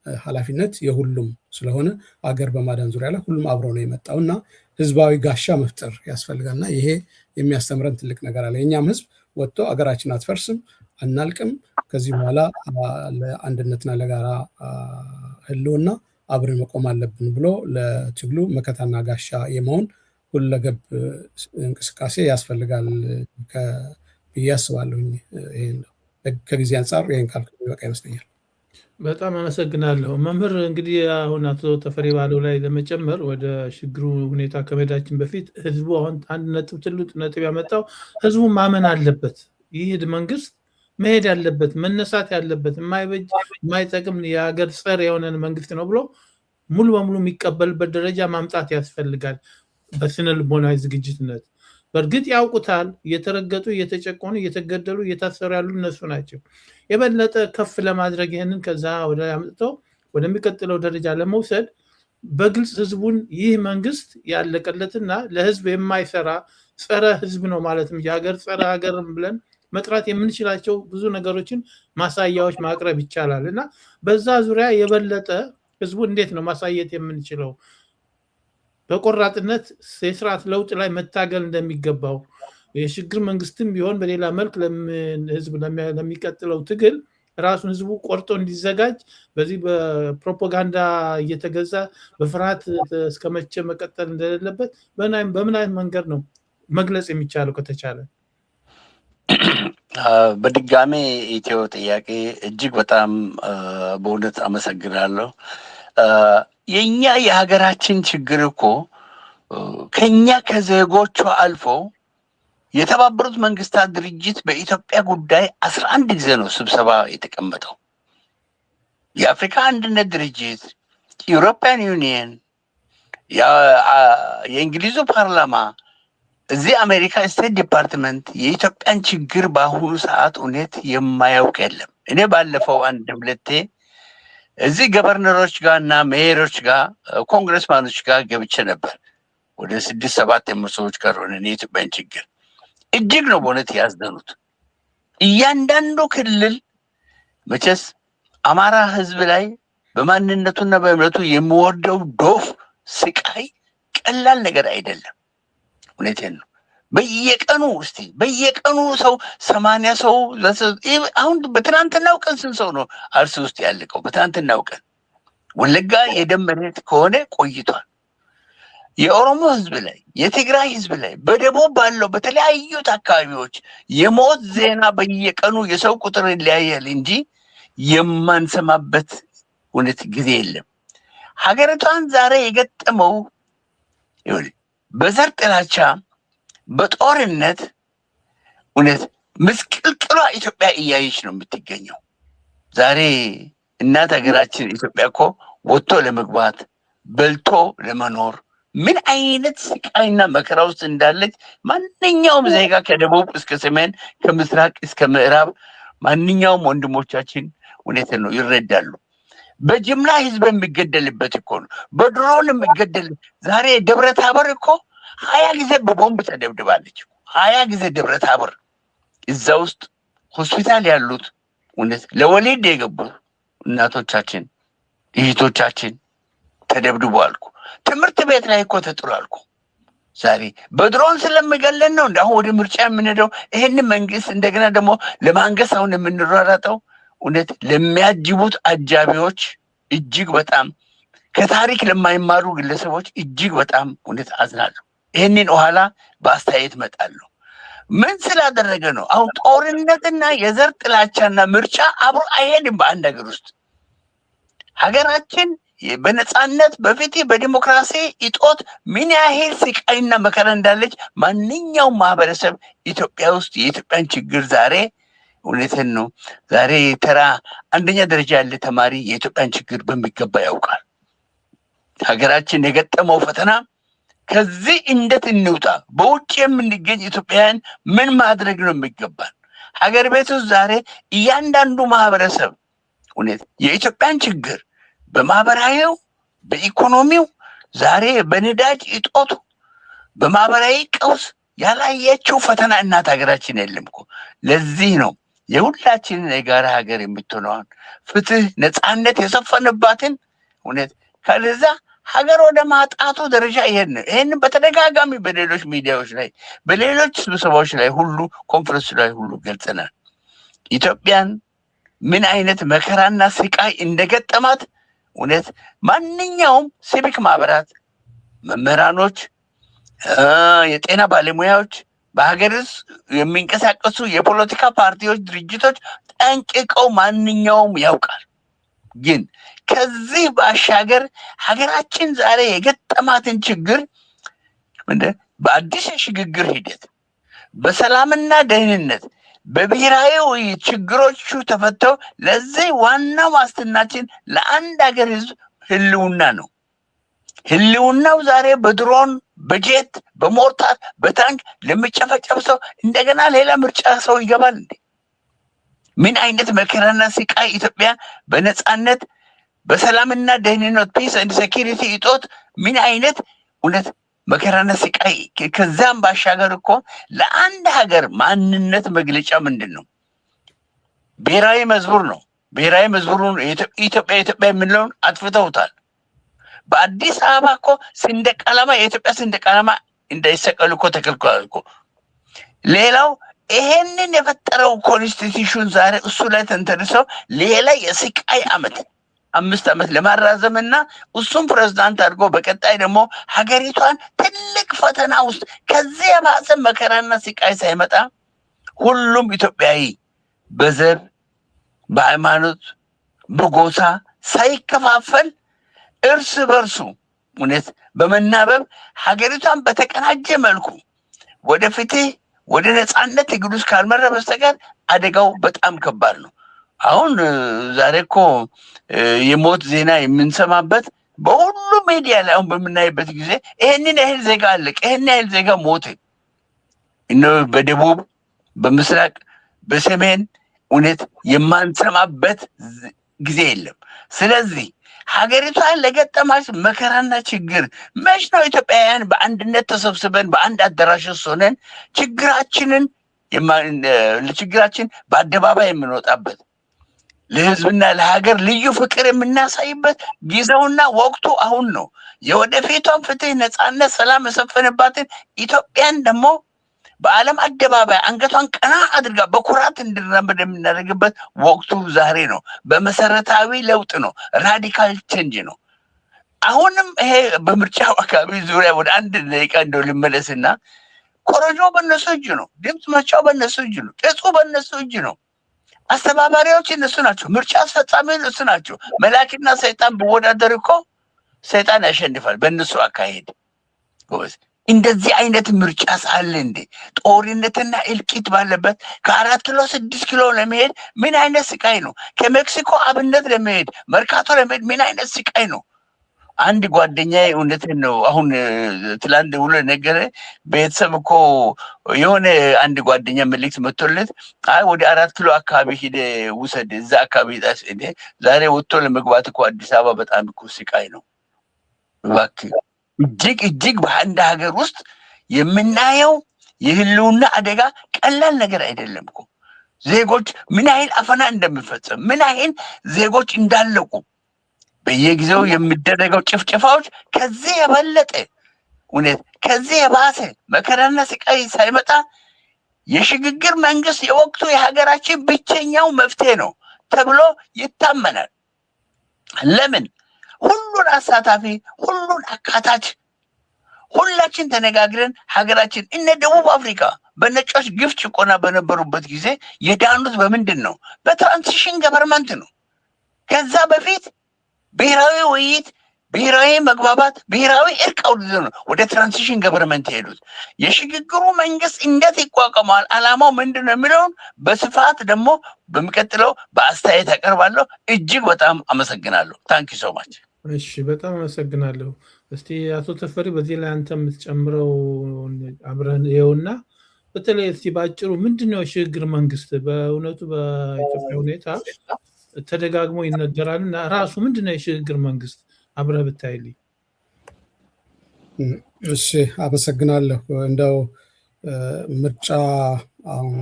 ኃላፊነት የሁሉም ስለሆነ አገር በማዳን ዙሪያ ላይ ሁሉም አብሮ ነው የመጣው እና ህዝባዊ ጋሻ መፍጠር ያስፈልጋልና ይሄ የሚያስተምረን ትልቅ ነገር አለ። የኛም ህዝብ ወጥቶ አገራችን አትፈርስም፣ አናልቅም፣ ከዚህ በኋላ ለአንድነትና ለጋራ ህልውና አብረን መቆም አለብን ብሎ ለትግሉ መከታና ጋሻ የመሆን ሁለገብ እንቅስቃሴ ያስፈልጋል ብዬ አስባለሁኝ። ከጊዜ አንጻር ይህን ካልኩ በቃ ይመስለኛል። በጣም አመሰግናለሁ መምህር። እንግዲህ አሁን አቶ ተፈሪ ባለው ላይ ለመጨመር ወደ ችግሩ ሁኔታ ከመሄዳችን በፊት ህዝቡ አሁን አንድ ነጥብ ትልቅ ነጥብ ያመጣው ህዝቡ ማመን አለበት። ይህ መንግስት መሄድ ያለበት መነሳት ያለበት የማይበጅ የማይጠቅም የሀገር ጸር የሆነን መንግስት ነው ብሎ ሙሉ በሙሉ የሚቀበልበት ደረጃ ማምጣት ያስፈልጋል። በስነ ልቦናዊ ዝግጅትነት በእርግጥ ያውቁታል። እየተረገጡ እየተጨቆኑ እየተገደሉ እየታሰሩ ያሉ እነሱ ናቸው። የበለጠ ከፍ ለማድረግ ይህንን ከዛ ወደ አምጥተው ወደሚቀጥለው ደረጃ ለመውሰድ በግልጽ ህዝቡን ይህ መንግስት ያለቀለትና ለህዝብ የማይሰራ ጸረ ህዝብ ነው ማለትም የሀገር ጸረ ሀገር ብለን መጥራት የምንችላቸው ብዙ ነገሮችን ማሳያዎች ማቅረብ ይቻላል እና በዛ ዙሪያ የበለጠ ህዝቡ እንዴት ነው ማሳየት የምንችለው በቆራጥነት የስርዓት ለውጥ ላይ መታገል እንደሚገባው የሽግግር መንግስትም ቢሆን በሌላ መልክ ህዝብ ለሚቀጥለው ትግል ራሱን ህዝቡ ቆርጦ እንዲዘጋጅ በዚህ በፕሮፓጋንዳ እየተገዛ በፍርሃት እስከመቼ መቀጠል እንደሌለበት በምን አይነት መንገድ ነው መግለጽ የሚቻለው ከተቻለ? በድጋሜ ኢትዮ ጥያቄ እጅግ በጣም በእውነት አመሰግናለሁ። የኛ የሀገራችን ችግር እኮ ከኛ ከዜጎቹ አልፎ የተባበሩት መንግስታት ድርጅት በኢትዮጵያ ጉዳይ 11 ጊዜ ነው ስብሰባ የተቀመጠው። የአፍሪካ አንድነት ድርጅት፣ ዩሮፒያን ዩኒየን፣ የእንግሊዙ ፓርላማ፣ እዚህ አሜሪካ ስቴት ዲፓርትመንት የኢትዮጵያን ችግር በአሁኑ ሰዓት እውነት የማያውቅ የለም። እኔ ባለፈው አንድ ሁለቴ እዚህ ገቨርነሮች ጋር እና ሜየሮች ጋር ኮንግረስማኖች ጋር ገብቼ ነበር። ወደ 6-7 ሰዎች ጋር ሆነን የኢትዮጵያን ችግር እጅግ ነው በእውነት ያዝነኑት። እያንዳንዱ ክልል መቼስ አማራ ህዝብ ላይ በማንነቱና በእምነቱ የሚወርደው ዶፍ ስቃይ ቀላል ነገር አይደለም። እውነቴን ነው። በየቀኑ ሰው 80 ሰው አሁን በትናንትናው ቀን ስንት ሰው ነው አርሲ ውስጥ ያለቀው? በትናንትናው ቀን ወለጋ የደም መሬት ከሆነ ቆይቷል። የኦሮሞ ህዝብ ላይ፣ የትግራይ ህዝብ ላይ፣ በደቡብ ባለው በተለያዩት አካባቢዎች የሞት ዜና በየቀኑ የሰው ቁጥር ይለያያል እንጂ የማንሰማበት እውነት ጊዜ የለም። ሀገሪቷን ዛሬ የገጠመው በዘር ጥላቻ፣ በጦርነት እውነት ምስቅልቅሏ ኢትዮጵያ እያየች ነው የምትገኘው። ዛሬ እናት ሀገራችን ኢትዮጵያ እኮ ወጥቶ ለመግባት በልቶ ለመኖር ምን አይነት ስቃይና መከራ ውስጥ እንዳለች ማንኛውም ዜጋ ከደቡብ እስከ ሰሜን ከምስራቅ እስከ ምዕራብ ማንኛውም ወንድሞቻችን እውነትን ነው ይረዳሉ። በጅምላ ህዝብ የሚገደልበት እኮ ነው፣ በድሮን የሚገደል ዛሬ ደብረ ታቦር እኮ 20 ጊዜ በቦምብ ተደብድባለች። 20 ጊዜ ደብረ ታቦር እዛ ውስጥ ሆስፒታል ያሉት እውነት ለወሊድ የገቡ እናቶቻችን እህቶቻችን ተደብድቦ አልኩ። ትምህርት ቤት ላይ እኮ ተጥሎ አልኩ። ዛሬ በድሮን ስለሚገለን ነው እንደ አሁን ወደ ምርጫ የምንሄደው። ይህን መንግስት እንደገና ደግሞ ለማንገስ አሁን የምንሯሯጠው እውነት ለሚያጅቡት አጃቢዎች እጅግ በጣም ከታሪክ ለማይማሩ ግለሰቦች እጅግ በጣም እውነት አዝናለሁ። ይህንን ኋላ በአስተያየት መጣለሁ። ምን ስላደረገ ነው? አሁን ጦርነትና የዘር ጥላቻና ምርጫ አብሮ አይሄድም በአንድ ሀገር ውስጥ። ሀገራችን በነፃነት በፊት በዲሞክራሲ እጦት ምን ያህል ስቃይና መከራ እንዳለች ማንኛውም ማህበረሰብ ኢትዮጵያ ውስጥ የኢትዮጵያን ችግር ዛሬ እውነትን ነው ዛሬ ተራ አንደኛ ደረጃ ያለ ተማሪ የኢትዮጵያን ችግር በሚገባ ያውቃል። ሀገራችን የገጠመው ፈተና ከዚህ እንዴት እንውጣ? በውጭ የምንገኝ ኢትዮጵያውያን ምን ማድረግ ነው የሚገባል? ሀገር ቤት ውስጥ ዛሬ እያንዳንዱ ማህበረሰብ እውነት የኢትዮጵያን ችግር በማህበራዊው በኢኮኖሚው ዛሬ በነዳጅ እጦቱ በማህበራዊ ቀውስ ያላየችው ፈተና እናት ሀገራችን የለም እኮ። ለዚህ ነው የሁላችንን የጋራ ሀገር የምትሆነዋን ፍትህ፣ ነፃነት የሰፈነባትን እውነት ከዛ ሀገር ወደ ማጣቱ ደረጃ ይሄን በተደጋጋሚ በሌሎች ሚዲያዎች ላይ በሌሎች ስብሰባዎች ላይ ሁሉ ኮንፈረንስ ላይ ሁሉ ገልጸናል። ኢትዮጵያን ምን አይነት መከራና ስቃይ እንደገጠማት እውነት ማንኛውም ሲቪክ ማህበራት፣ መምህራኖች፣ የጤና ባለሙያዎች፣ በሀገር ውስጥ የሚንቀሳቀሱ የፖለቲካ ፓርቲዎች፣ ድርጅቶች ጠንቅቀው ማንኛውም ያውቃል። ግን ከዚህ ባሻገር ሀገራችን ዛሬ የገጠማትን ችግር በአዲስ የሽግግር ሂደት በሰላምና ደህንነት በብሔራዊ ውይይት ችግሮቹ ተፈተው ለዚህ ዋና ዋስትናችን ለአንድ ሀገር ህዝብ ህልውና ነው። ህልውናው ዛሬ በድሮን በጄት በሞርታር በታንክ ለሚጨፈጨፍ ሰው እንደገና ሌላ ምርጫ ሰው ይገባል እንዴ? ምን አይነት መከራና ስቃይ ኢትዮጵያ በነፃነት በሰላምና ደህንነት ፒስ ኤንድ ሴኪሪቲ እጦት ምን አይነት እውነት መከራና ስቃይ። ከዛም ባሻገር እኮ ለአንድ ሀገር ማንነት መግለጫ ምንድን ነው? ብሔራዊ መዝሙር ነው። ብሔራዊ መዝሙሩን ኢትዮጵያ ኢትዮጵያ የምንለውን አጥፍተውታል። በአዲስ አበባ እኮ ሰንደቅ ዓላማ የኢትዮጵያ ሰንደቅ ዓላማ እንዳይሰቀሉ እኮ ተከልክሏል እኮ። ሌላው ይሄንን የፈጠረው ኮንስቲቱሽን ዛሬ እሱ ላይ ተንተርሰው ሌላ የስቃይ ዓመት 5 ዓመት ለማራዘምና እሱም ፕሬዝዳንት አድርጎ በቀጣይ ደግሞ ሀገሪቷን ትልቅ ፈተና ውስጥ ከዚህ የባሰ መከራና ስቃይ ሳይመጣ ሁሉም ኢትዮጵያዊ በዘር በሃይማኖት በጎሳ ሳይከፋፈል እርስ በርሱ እውነት በመናበብ ሀገሪቷን በተቀናጀ መልኩ ወደ ፍትህ ወደ ነፃነት ትግል ውስጥ ካልመራ በስተቀር አደጋው በጣም ከባድ ነው። አሁን ዛሬ እኮ የሞት ዜና የምንሰማበት በሁሉ ሚዲያ ላይ አሁን በምናይበት ጊዜ ይሄንን ያህል ዜጋ አለቀ፣ ይሄንን ያህል ዜጋ ሞተ፣ በደቡብ በምስራቅ በሰሜን እውነት የማንሰማበት ጊዜ የለም። ስለዚህ ሀገሪቷን ለገጠማች መከራና ችግር መች ነው ኢትዮጵያውያን በአንድነት ተሰብስበን በአንድ አዳራሽ ሆነን ችግራችን በአደባባይ የምንወጣበት ለህዝብና ለሀገር ልዩ ፍቅር የምናሳይበት ጊዜውና ወቅቱ አሁን ነው። የወደፊቷን ፍትህ፣ ነፃነት፣ ሰላም የሰፈነባትን ኢትዮጵያን ደግሞ በዓለም አደባባይ አንገቷን ቀና አድርጋ በኩራት እንድራመድ የምናደርግበት ወቅቱ ዛሬ ነው። በመሰረታዊ ለውጥ ነው። ራዲካል ቼንጅ ነው። አሁንም ይሄ በምርጫው አካባቢ ዙሪያ ወደ 1 ደቂቃ እንደው ልመለስና ኮረጆ በእነሱ እጅ ነው። ድምፅ መስጫው በእነሱ እጅ ነው። ቅጹ በእነሱ እጅ ነው። አስተባባሪዎች እነሱ ናቸው። ምርጫ አስፈጻሚ እነሱ ናቸው። መላክና ሰይጣን ቢወዳደር እኮ ሰይጣን ያሸንፋል በእነሱ አካሄድ። እንደዚህ አይነት ምርጫ ሳለ እንዴ ጦርነትና እልቂት ባለበት ከ4 ኪሎ 6 ኪሎ ለመሄድ ምን አይነት ስቃይ ነው? ከሜክሲኮ አብነት ለመሄድ መርካቶ ለመሄድ ምን አይነት ስቃይ ነው? አንድ ጓደኛዬ እውነትን ነው አሁን ትላንት ውሎ ነገረ ቤተሰብ እኮ የሆነ አንድ ጓደኛ መልእክት መጥቶለት አይ ወደ 4 ኪሎ አካባቢ ሄደ ውሰድ እዛ አካባቢ ዛሬ ወጥቶ ለመግባት እኮ አዲስ አበባ በጣም እኮ ስቃይ ነው። እባክህ እጅግ በአንድ ሀገር ውስጥ የምናየው የህልውና አደጋ ቀላል ነገር አይደለም እኮ። ዜጎች ምን ያህል አፈና እንደሚፈጸም ምን ያህል ዜጎች እንዳለቁ በየጊዜው የሚደረገው ጭፍጨፋዎች ከዚህ የበለጠ እውነት ከዚህ የባሰ መከራና ስቃይ ሳይመጣ የሽግግር መንግስት የወቅቱ የሀገራችን ብቸኛው መፍትሄ ነው ተብሎ ይታመናል። ለምን? ሁሉን አሳታፊ ሁሉን አካታች ሁላችን ተነጋግረን ሀገራችን እነ ደቡብ አፍሪካ በነጮች ግፍ ጭቆና በነበሩበት ጊዜ የዳኑት በምንድን ነው? በትራንዚሽን ገቨርንመንት ነው። ከዛ በፊት ብሔራዊ ውይይት፣ ብሔራዊ መግባባት፣ ብሔራዊ እርቅ አውጥተው ነው ወደ ትራንዚሽን ገቨርንመንት የሄዱት። የሽግግሩ መንግስት እንዴት ይቋቋማል፣ አላማው ምንድን ነው የሚለውን በስፋት ደግሞ በሚቀጥለው በአስተያየት አቀርባለሁ። እጅግ በጣም አመሰግናለሁ። ታንኪ ሶ ማች። እሺ፣ በጣም አመሰግናለሁ። እስቲ አቶ ተፈሪ በዚህ ላይ አንተ የምትጨምረው አብረን ይኸውና፣ በተለይ እስቲ ባጭሩ ምንድነው የሽግግር መንግስት? በእውነቱ በኢትዮጵያ ሁኔታ ተደጋግሞ ይነገራል እና ራሱ ምንድነው የሽግግር መንግስት? አብረህ ብታይልኝ። እሺ፣ አመሰግናለሁ። እንደው ምርጫ አሁን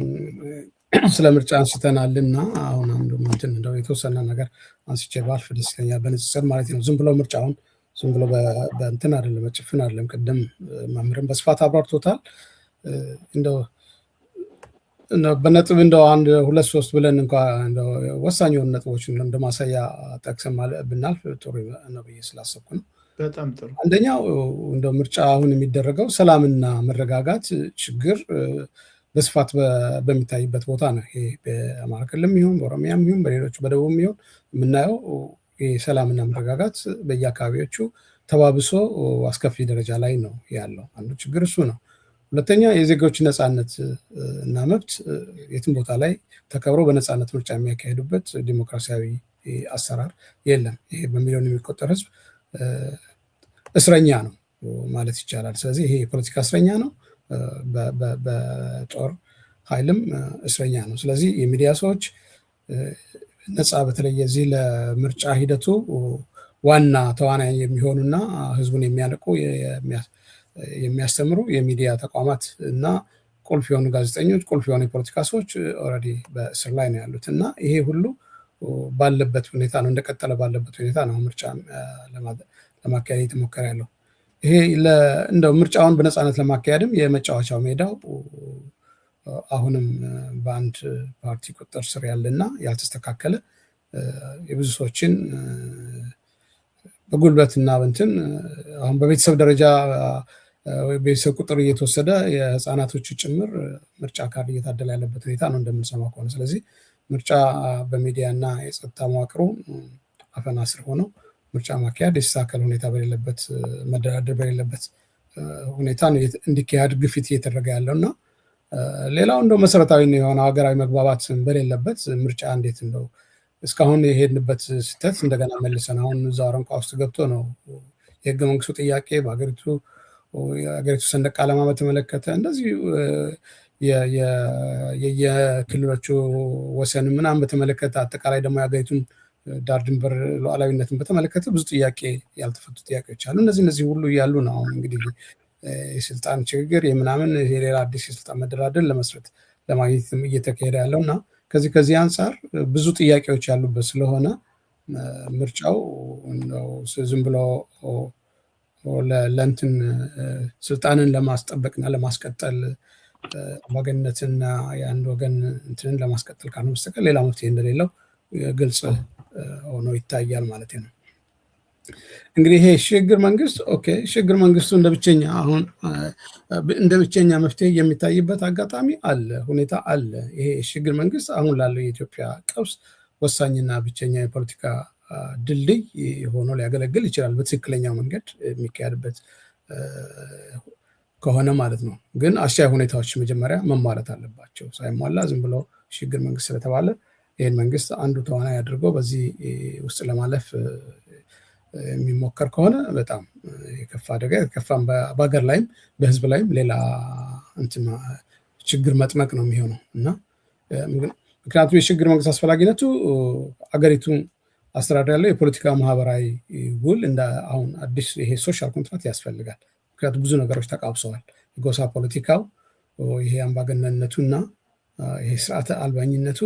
ስለ ምርጫ አንስተናልና አሁን አንዱ እንትን እንደው የተወሰነ ነገር አንስቼ ባልፍ ደስ ይለኛል። በንጽጽር ማለት ነው። ዝም ብሎ ምርጫውን ዝም ብሎ በእንትን አይደለም፣ በጭፍን አይደለም። ቅድም መምህርም በስፋት አብራርቶታል። እንደው በነጥብ እንደው 1 2 3 ብለን እንኳን ወሳኝ የሆኑ ነጥቦችን እንደማሳያ ጠቅሰን ብናልፍ ጥሩ ነው ብዬ ስላሰብኩ ነው። በጣም ጥሩ። አንደኛው እንደው ምርጫ አሁን የሚደረገው ሰላምና መረጋጋት ችግር በስፋት በሚታይበት ቦታ ነው። ይሄ በአማራ ክልልም ይሁን በኦሮሚያም ይሁን በሌሎቹ በደቡብም ይሁን የምናየው ሰላምና መረጋጋት በየአካባቢዎቹ ተባብሶ አስከፊ ደረጃ ላይ ነው ያለው። አንዱ ችግር እሱ ነው። ሁለተኛ የዜጎች ነፃነት እና መብት የትም ቦታ ላይ ተከብሮ በነፃነት ምርጫ የሚያካሄዱበት ዲሞክራሲያዊ አሰራር የለም። ይሄ በሚሊዮን የሚቆጠር ህዝብ እስረኛ ነው ማለት ይቻላል። ስለዚህ ይሄ የፖለቲካ እስረኛ ነው፣ በጦር ኃይልም እስረኛ ነው። ስለዚህ የሚዲያ ሰዎች ነፃ በተለይ የዚህ ለምርጫ ሂደቱ ዋና ተዋናይ የሚሆኑና ህዝቡን የሚያነቁ የሚያስተምሩ የሚዲያ ተቋማት እና ቁልፍ የሆኑ ጋዜጠኞች፣ ቁልፍ የሆኑ የፖለቲካ ሰዎች ኦልሬዲ በእስር ላይ ነው ያሉት እና ይሄ ሁሉ ባለበት ሁኔታ ነው እንደቀጠለ ባለበት ሁኔታ ነው ምርጫ ለማካሄድ የተሞከረ ያለው። ይሄ እንደው ምርጫውን በነፃነት ለማካሄድም የመጫወቻው ሜዳው አሁንም በአንድ ፓርቲ ቁጥጥር ስር ያለና ያልተስተካከለ የብዙ ሰዎችን በጉልበትና እንትን አሁን በቤተሰብ ደረጃ ቤተሰብ ቁጥር እየተወሰደ የህፃናቶቹ ጭምር ምርጫ ካርድ እየታደለ ያለበት ሁኔታ ነው እንደምንሰማው ከሆነ። ስለዚህ ምርጫ በሚዲያና የጸጥታ መዋቅሩ አፈና ስር ሆነው ምርጫ ማካሄድ የተስተካከለ ሁኔታ በሌለበት መደራደር በሌለበት ሁኔታ ነው እንዲካሄድ ግፊት እየተደረገ ያለውና ሌላው እንደው መሰረታዊ የሆነ ሀገራዊ መግባባት በሌለበት ምርጫ እንዴት እንደው እስካሁን የሄድንበት ስህተት እንደገና መልሰን አሁን እዛው አረንቋ ውስጥ ገብቶ ነው የህገ መንግስቱ ጥያቄ በሀገሪቱ ሰንደቅ ዓላማ በተመለከተ እንደዚህ የክልሎቹ ወሰን ምናምን በተመለከተ አጠቃላይ ደግሞ የሀገሪቱን ዳር ድንበር ሉዓላዊነትን በተመለከተ ብዙ ጥያቄ ያልተፈቱ ጥያቄዎች አሉ። እነዚህ ሁሉ እያሉ ነው አሁን እንግዲህ የስልጣን ችግር የምናምን ሌላ አዲስ የስልጣን መደራደር ለማግኘት እየተካሄደ ያለው እና ከዚህ አንጻር ብዙ ጥያቄዎች ያሉበት ስለሆነ ምርጫው ዝም ብሎ ለእንትን ስልጣንን ለማስጠበቅና ለማስቀጠል አምባገነንነትና የአንድ ወገን እንትንን ለማስቀጠል ካልሆነ በስተቀር ሌላ መፍትሄ እንደሌለው ግልጽ ሆኖ ይታያል ማለት ነው። እንግዲህ ይሄ ሽግግር መንግስት ሽግግር መንግስቱ እንደ ብቸኛ መፍትሄ የሚታይበት አጋጣሚ አለ፣ ሁኔታ አለ። ይሄ ሽግግር መንግስት አሁን ላለው የኢትዮጵያ ቀውስ ወሳኝና ብቸኛ የፖለቲካ ድልድይ ሆኖ ሊያገለግል ይችላል፣ በትክክለኛው መንገድ የሚካሄድበት ከሆነ ማለት ነው። ግን አስቻይ ሁኔታዎች መጀመሪያ መሟላት አለባቸው። ሳይሟላ ዝም ብሎ ሽግግር መንግስት ስለተባለ ይህን መንግስት አንዱ ተዋናይ አድርጎ በዚህ ውስጥ ለማለፍ የሚሞከር ከሆነ በጣም የከፋ አደጋ የከፋም በሀገር ላይም በህዝብ ላይም ሌላ ችግር መጥመቅ ነው የሚሆነው እና ምክንያቱም የሽግግር መንግስት አስፈላጊነቱ አገሪቱን አስተዳደር ያለው የፖለቲካ ማህበራዊ ውል አሁን አዲስ ይሄ ሶሻል ኮንትራክት ያስፈልጋል። ምክንያቱም ብዙ ነገሮች ተቃብሰዋል። የጎሳ ፖለቲካው ይሄ አምባገነንነቱና ይሄ ስርዓተ አልባኝነቱ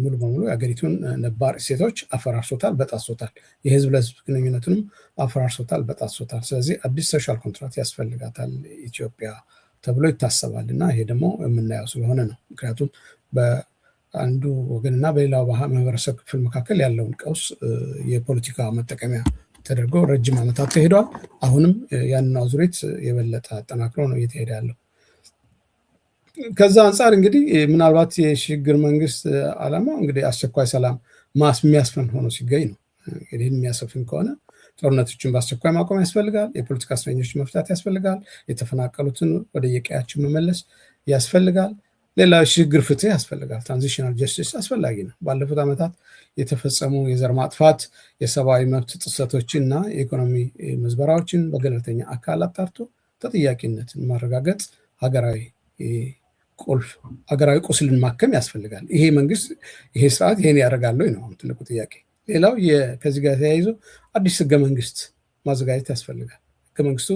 ሙሉ በሙሉ የሀገሪቱን ነባር እሴቶች አፈራርሶታል፣ በጣሶታል። የህዝብ ለህዝብ ግንኙነቱንም አፈራርሶታል፣ በጣሶታል። ስለዚህ አዲስ ሶሻል ኮንትራክት ያስፈልጋታል ኢትዮጵያ ተብሎ ይታሰባል እና ይሄ ደግሞ የምናየው ስለሆነ ነው። ምክንያቱም በአንዱ ወገንና በሌላው ማህበረሰብ ክፍል መካከል ያለውን ቀውስ የፖለቲካ መጠቀሚያ ተደርጎ ረጅም ዓመታት ተሄዷል። አሁንም ያንን አዙሪት የበለጠ አጠናክሮ ነው እየተሄደ ያለው። ከዛ አንጻር እንግዲህ ምናልባት የሽግግር መንግስት ዓላማ እንግዲህ አስቸኳይ ሰላም የሚያስፈን ሆኖ ሲገኝ ነው። እንግዲህ የሚያሰፍን ከሆነ ጦርነቶችን በአስቸኳይ ማቆም ያስፈልጋል። የፖለቲካ እስረኞችን መፍታት ያስፈልጋል። የተፈናቀሉትን ወደ የቀያቸው መመለስ ያስፈልጋል። ሌላ ሽግግር ፍትህ ያስፈልጋል። ትራንዚሽናል ጀስቲስ አስፈላጊ ነው። ባለፉት ዓመታት የተፈጸሙ የዘር ማጥፋት፣ የሰብአዊ መብት ጥሰቶችን እና የኢኮኖሚ ምዝበራዎችን በገለልተኛ አካል አጣርቶ ተጠያቂነትን ማረጋገጥ ሀገራዊ ቁስልን ማከም ያስፈልጋል። ይሄ መንግስት ይሄ ስርዓት ይሄን ያደርጋል ወይ ነው ትልቁ ጥያቄ። ሌላው ከዚህ ጋር ተያይዞ አዲስ ህገ መንግስት ማዘጋጀት ያስፈልጋል። ህገ መንግስቱ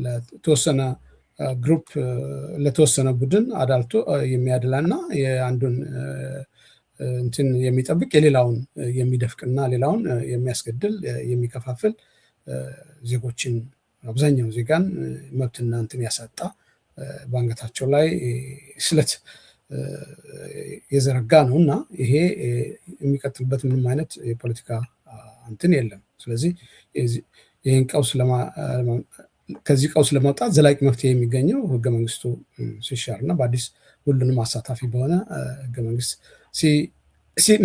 ለተወሰነ ግሩፕ ለተወሰነ ቡድን አዳልቶ የሚያድላና የአንዱን እንትን የሚጠብቅ የሌላውን የሚደፍቅና ሌላውን የሚያስገድል የሚከፋፍል ዜጎችን አብዛኛው ዜጋን መብትና እንትን ያሳጣ በአንገታቸው ላይ ስለት የዘረጋ ነው እና ይሄ የሚቀጥልበት ምንም አይነት የፖለቲካ እንትን የለም። ስለዚህ ይህን ከዚህ ቀውስ ለማውጣት ዘላቂ መፍትሄ የሚገኘው ህገ መንግስቱ ሲሻር እና በአዲስ ሁሉንም አሳታፊ በሆነ ህገ መንግስት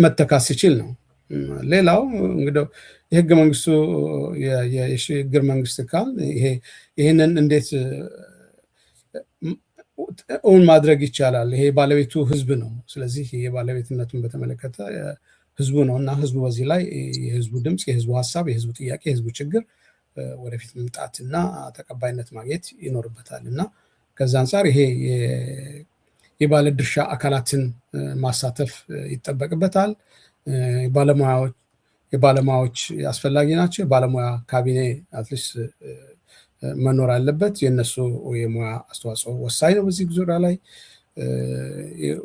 መተካት ሲችል ነው። ሌላው እንግዲህ የህገ መንግስቱ የሽግግር መንግስት ካል ይህንን እንዴት እውን ማድረግ ይቻላል? ይሄ ባለቤቱ ህዝብ ነው። ስለዚህ የባለቤትነቱን በተመለከተ ህዝቡ ነው እና ህዝቡ በዚህ ላይ የህዝቡ ድምፅ፣ የህዝቡ ሀሳብ፣ የህዝቡ ጥያቄ፣ የህዝቡ ችግር ወደፊት መምጣትና ተቀባይነት ማግኘት ይኖርበታል እና ከዛ አንጻር ይሄ የባለድርሻ አካላትን ማሳተፍ ይጠበቅበታል። የባለሙያዎች አስፈላጊ ናቸው። የባለሙያ ካቢኔ አትሊስት መኖር አለበት። የነሱ የሙያ አስተዋጽኦ ወሳኝ ነው። በዚህ ዙሪያ ላይ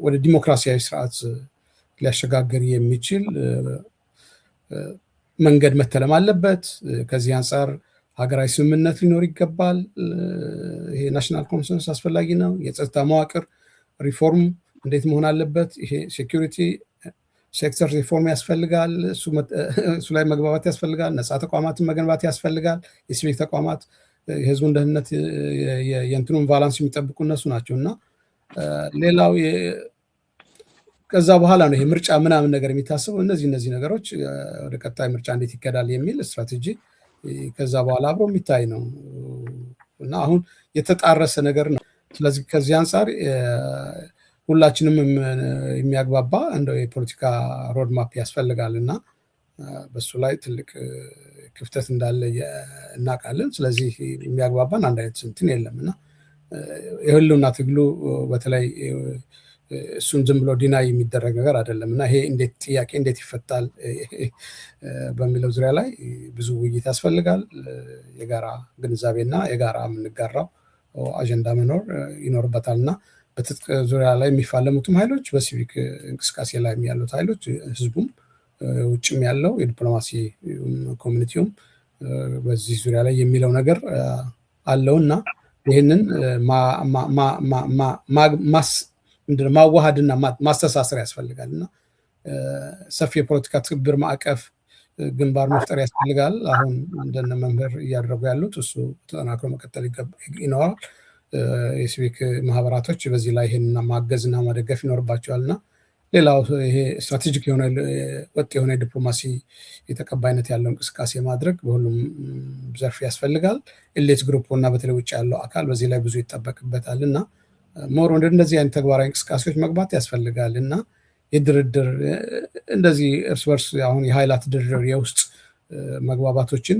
ወደ ዲሞክራሲያዊ ስርዓት ሊያሸጋግር የሚችል መንገድ መተለም አለበት። ከዚህ አንጻር ሀገራዊ ስምምነት ሊኖር ይገባል። ይሄ ናሽናል ኮንሰንስ አስፈላጊ ነው። የጸጥታ መዋቅር ሪፎርም እንዴት መሆን አለበት? ይሄ ሴኩሪቲ ሴክተር ሪፎርም ያስፈልጋል። እሱ ላይ መግባባት ያስፈልጋል። ነፃ ተቋማትን መገንባት ያስፈልጋል። የሲቪክ ተቋማት የህዝቡን ደህንነት የእንትኑን ቫላንስ የሚጠብቁ እነሱ ናቸው እና ሌላው ከዛ በኋላ ነው ይሄ ምርጫ ምናምን ነገር የሚታሰበው። እነዚህ ነገሮች ወደ ቀጣይ ምርጫ እንዴት ይከዳል የሚል ስትራቴጂ ከዛ በኋላ አብሮ የሚታይ ነው እና አሁን የተጣረሰ ነገር ነው። ስለዚህ ከዚህ አንጻር ሁላችንም የሚያግባባ እንደው የፖለቲካ ሮድማፕ ያስፈልጋል እና በሱ ላይ ትልቅ ክፍተት እንዳለ እናውቃለን። ስለዚህ የሚያግባባን አንድ አይነት እንትን የለም እና የህልውና ትግሉ በተለይ እሱን ዝም ብሎ ዲናይ የሚደረግ ነገር አይደለም እና ይሄ ጥያቄ እንዴት ይፈታል በሚለው ዙሪያ ላይ ብዙ ውይይት ያስፈልጋል። የጋራ ግንዛቤና የጋራ የምንጋራው አጀንዳ መኖር ይኖርበታል እና በትጥቅ ዙሪያ ላይ የሚፋለሙትም ኃይሎች፣ በሲቪክ እንቅስቃሴ ላይ ያሉት ኃይሎች፣ ህዝቡም ውጭም ያለው የዲፕሎማሲ ኮሚኒቲውም በዚህ ዙሪያ ላይ የሚለው ነገር አለውና ይህንን ማዋሃድና ማስተሳሰር ያስፈልጋል እና ሰፊ የፖለቲካ ትብብር ማዕቀፍ ግንባር መፍጠር ያስፈልጋል። አሁን እንደነ መምህር እያደረጉ ያሉት እሱ ተጠናክሮ መቀጠል ይኖራል። የሲቪክ ማህበራቶች በዚህ ላይ ይህን ማገዝና መደገፍ ይኖርባቸዋል እና ሌላው ይሄ ስትራቴጂክ የሆነ ወጥ የሆነ ዲፕሎማሲ የተቀባይነት ያለው እንቅስቃሴ ማድረግ በሁሉም ዘርፍ ያስፈልጋል። ኤሊት ግሩፕ እና በተለይ ውጭ ያለው አካል በዚህ ላይ ብዙ ይጠበቅበታል እና ሞር ወደ እንደዚህ አይነት ተግባራዊ እንቅስቃሴዎች መግባት ያስፈልጋል እና የድርድር እንደዚህ እርስ በርስ አሁን የኃይላት ድርድር የውስጥ መግባባቶችን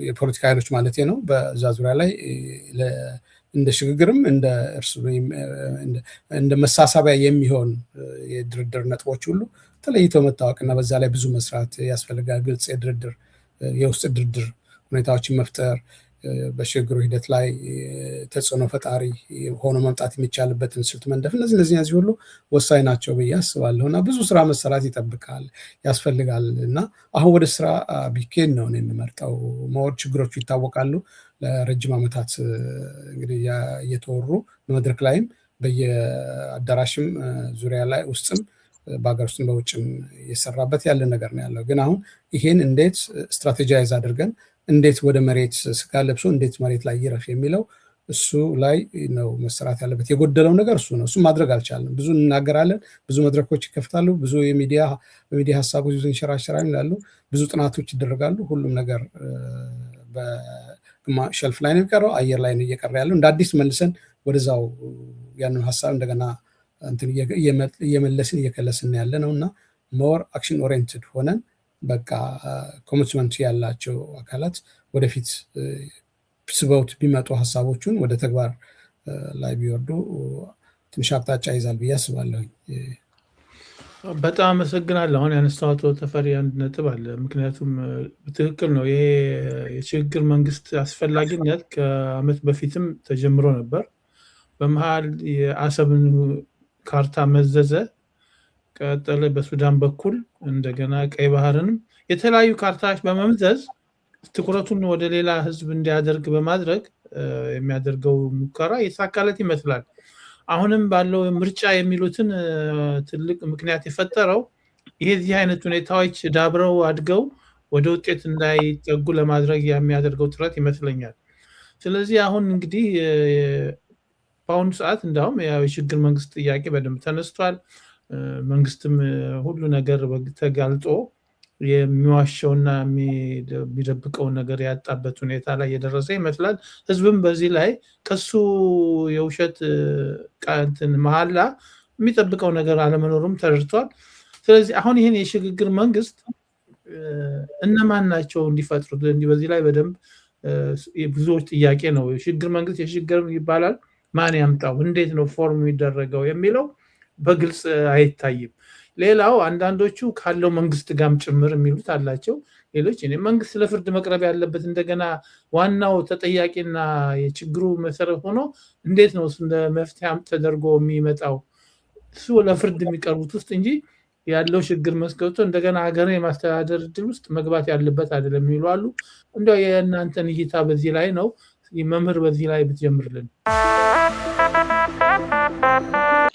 የፖለቲካ ኃይሎች ማለት ነው በዛ ዙሪያ ላይ እንደ ሽግግርም እንደ መሳሳቢያ የሚሆን የድርድር ነጥቦች ሁሉ ተለይተው መታወቅና በዛ ላይ ብዙ መስራት ያስፈልጋል። ግልጽ የድርድር የውስጥ ድርድር ሁኔታዎችን መፍጠር በሽግግሩ ሂደት ላይ ተጽዕኖ ፈጣሪ ሆኖ መምጣት የሚቻልበትን ስልት መንደፍ እነዚህ ሁሉ ወሳኝ ናቸው ብዬ አስባለሁ እና ብዙ ስራ መሰራት ይጠብቃል ያስፈልጋል እና አሁን ወደ ስራ ቢኬድ ነው የምመርጠው። መወር ችግሮቹ ይታወቃሉ። ለረጅም ዓመታት እንግዲህ እየተወሩ በመድረክ ላይም በየአዳራሽም ዙሪያ ላይ ውስጥም በሀገር ውስጥም በውጭም እየሰራበት ያለ ነገር ነው ያለው። ግን አሁን ይሄን እንዴት ስትራቴጃይዝ አድርገን እንዴት ወደ መሬት ስጋ ለብሶ እንዴት መሬት ላይ ይረፍ የሚለው እሱ ላይ ነው መሰራት ያለበት። የጎደለው ነገር እሱ ነው። እሱ ማድረግ አልቻለም። ብዙ እንናገራለን፣ ብዙ መድረኮች ይከፍታሉ፣ ብዙ በሚዲያ ሀሳቦች ብዙ ይንሸራሸራል ይላሉ፣ ብዙ ጥናቶች ይደረጋሉ። ሁሉም ነገር ሸልፍ ላይ ነው የሚቀረው፣ አየር ላይ ነው እየቀረ ያለው። እንደ አዲስ መልሰን ወደዛው ያንን ሀሳብ እንደገና እየመለስን እየከለስን ያለ ነው እና ሞር አክሽን ኦሪየንትድ ሆነን በቃ ኮሚትመንት ያላቸው አካላት ወደፊት ስበውት ቢመጡ ሀሳቦቹን ወደ ተግባር ላይ ቢወርዱ ትንሽ አቅጣጫ ይዛል ብዬ አስባለሁ። በጣም አመሰግናለሁ። አሁን ያነሳሁት ተፈሪ አንድ ነጥብ አለ። ምክንያቱም ትክክል ነው። ይሄ የሽግግር መንግስት አስፈላጊነት ከዓመት በፊትም ተጀምሮ ነበር። በመሀል የአሰብን ካርታ መዘዘ፣ ቀጠለ በሱዳን በኩል እንደገና ቀይ ባህርንም የተለያዩ ካርታዎች በመምዘዝ ትኩረቱን ወደ ሌላ ህዝብ እንዲያደርግ በማድረግ የሚያደርገው ሙከራ የተሳካለት ይመስላል። አሁንም ባለው ምርጫ የሚሉትን ትልቅ ምክንያት የፈጠረው ይሄ አይነት ሁኔታዎች ዳብረው አድገው ወደ ውጤት እንዳይጠጉ ለማድረግ የሚያደርገው ጥረት ይመስለኛል። ስለዚህ አሁን እንግዲህ በአሁኑ ሰዓት እንዳውም የሽግግር መንግስት ጥያቄ በደንብ ተነስቷል። መንግስትም ሁሉ ነገር ተጋልጦ የሚዋሸውና የሚደብቀውን ነገር ያጣበት ሁኔታ ላይ የደረሰ ይመስላል። ህዝብም በዚህ ላይ ከሱ የውሸት መሀላ የሚጠብቀው ነገር አለመኖሩም ተረድቷል። ስለዚህ አሁን ይህን የሽግግር መንግስት እነማን ናቸው እንዲፈጥሩት? በዚህ ላይ በደንብ ብዙዎች ጥያቄ ነው። የሽግግር መንግስት የሽግግር ይባላል፣ ማን ያምጣው፣ እንዴት ነው ፎርም የሚደረገው የሚለው በግልጽ አይታይም። ሌላው አንዳንዶቹ ካለው መንግስት ጋርም ጭምር የሚሉት አላቸው። ሌሎች መንግስት ለፍርድ መቅረብ ያለበት እንደገና ዋናው ተጠያቂና የችግሩ መሰረት ሆኖ እንዴት ነው እንደ መፍትሄ ተደርጎ የሚመጣው እሱ ለፍርድ የሚቀርቡት ውስጥ እንጂ ያለው ችግር መስገብቶ እንደገና ሀገርን የማስተዳደር እድል ውስጥ መግባት ያለበት አይደለም የሚሉ አሉ። እንደው የእናንተን እይታ በዚህ ላይ ነው። መምህር በዚህ ላይ ብትጀምርልን።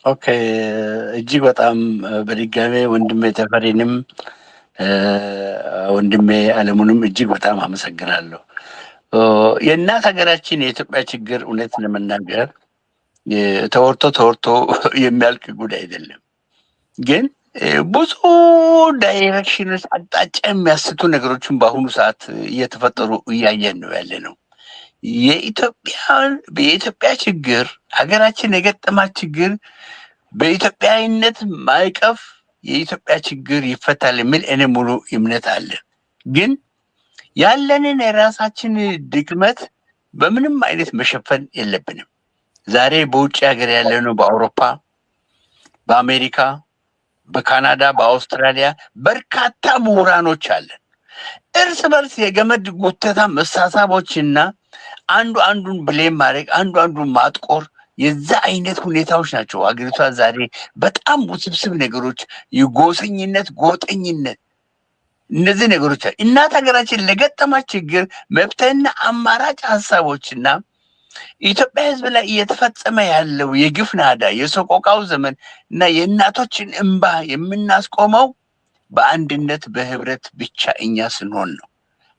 ኦኬ እጅግ በጣም በድጋሜ ወንድሜ ተፈሪንም ወንድሜ አለሙንም እጅግ በጣም አመሰግናለሁ። የእናት ሀገራችን የኢትዮጵያ ችግር እውነት ለመናገር ተወርቶ የሚያልቅ ጉዳይ አይደለም። ግን ብዙ ዳይሬክሽኖች አቅጣጫ የሚያስቱ ነገሮችን በአሁኑ ሰዓት እየተፈጠሩ እያየን ነው ያለ ነው። የኢትዮጵያ ችግር ሀገራችን የገጠማት ችግር በኢትዮጵያዊነት ማዕቀፍ የኢትዮጵያ ችግር ይፈታል የሚል እኔ ሙሉ እምነት አለ። ግን ያለንን የራሳችን ድክመት በምንም አይነት መሸፈን የለብንም። ዛሬ በውጭ ሀገር ያለነው በአውሮፓ፣ በአሜሪካ፣ በካናዳ፣ በአውስትራሊያ በርካታ ምሁራኖች አለን። እርስ በርስ የገመድ ጉተታ መሳሳቦችና አንዱ አንዱን ብሌም ማድረግ፣ አንዱ አንዱን ማጥቆር የዛ አይነት ሁኔታዎች ናቸው አገሪቷ ዛሬ በጣም ውስብስብ ነገሮች፣ የጎሰኝነት፣ ጎጠኝነት፣ እነዚህ ነገሮች እናት ሀገራችን ለገጠማት ችግር መብትና አማራጭ ሀሳቦችና ኢትዮጵያ ሕዝብ ላይ እየተፈጸመ ያለው የግፍ ናዳ፣ የሰቆቃው ዘመን እና የእናቶችን እንባ የምናስቆመው በአንድነት በህብረት ብቻ እኛ ስንሆን ነው።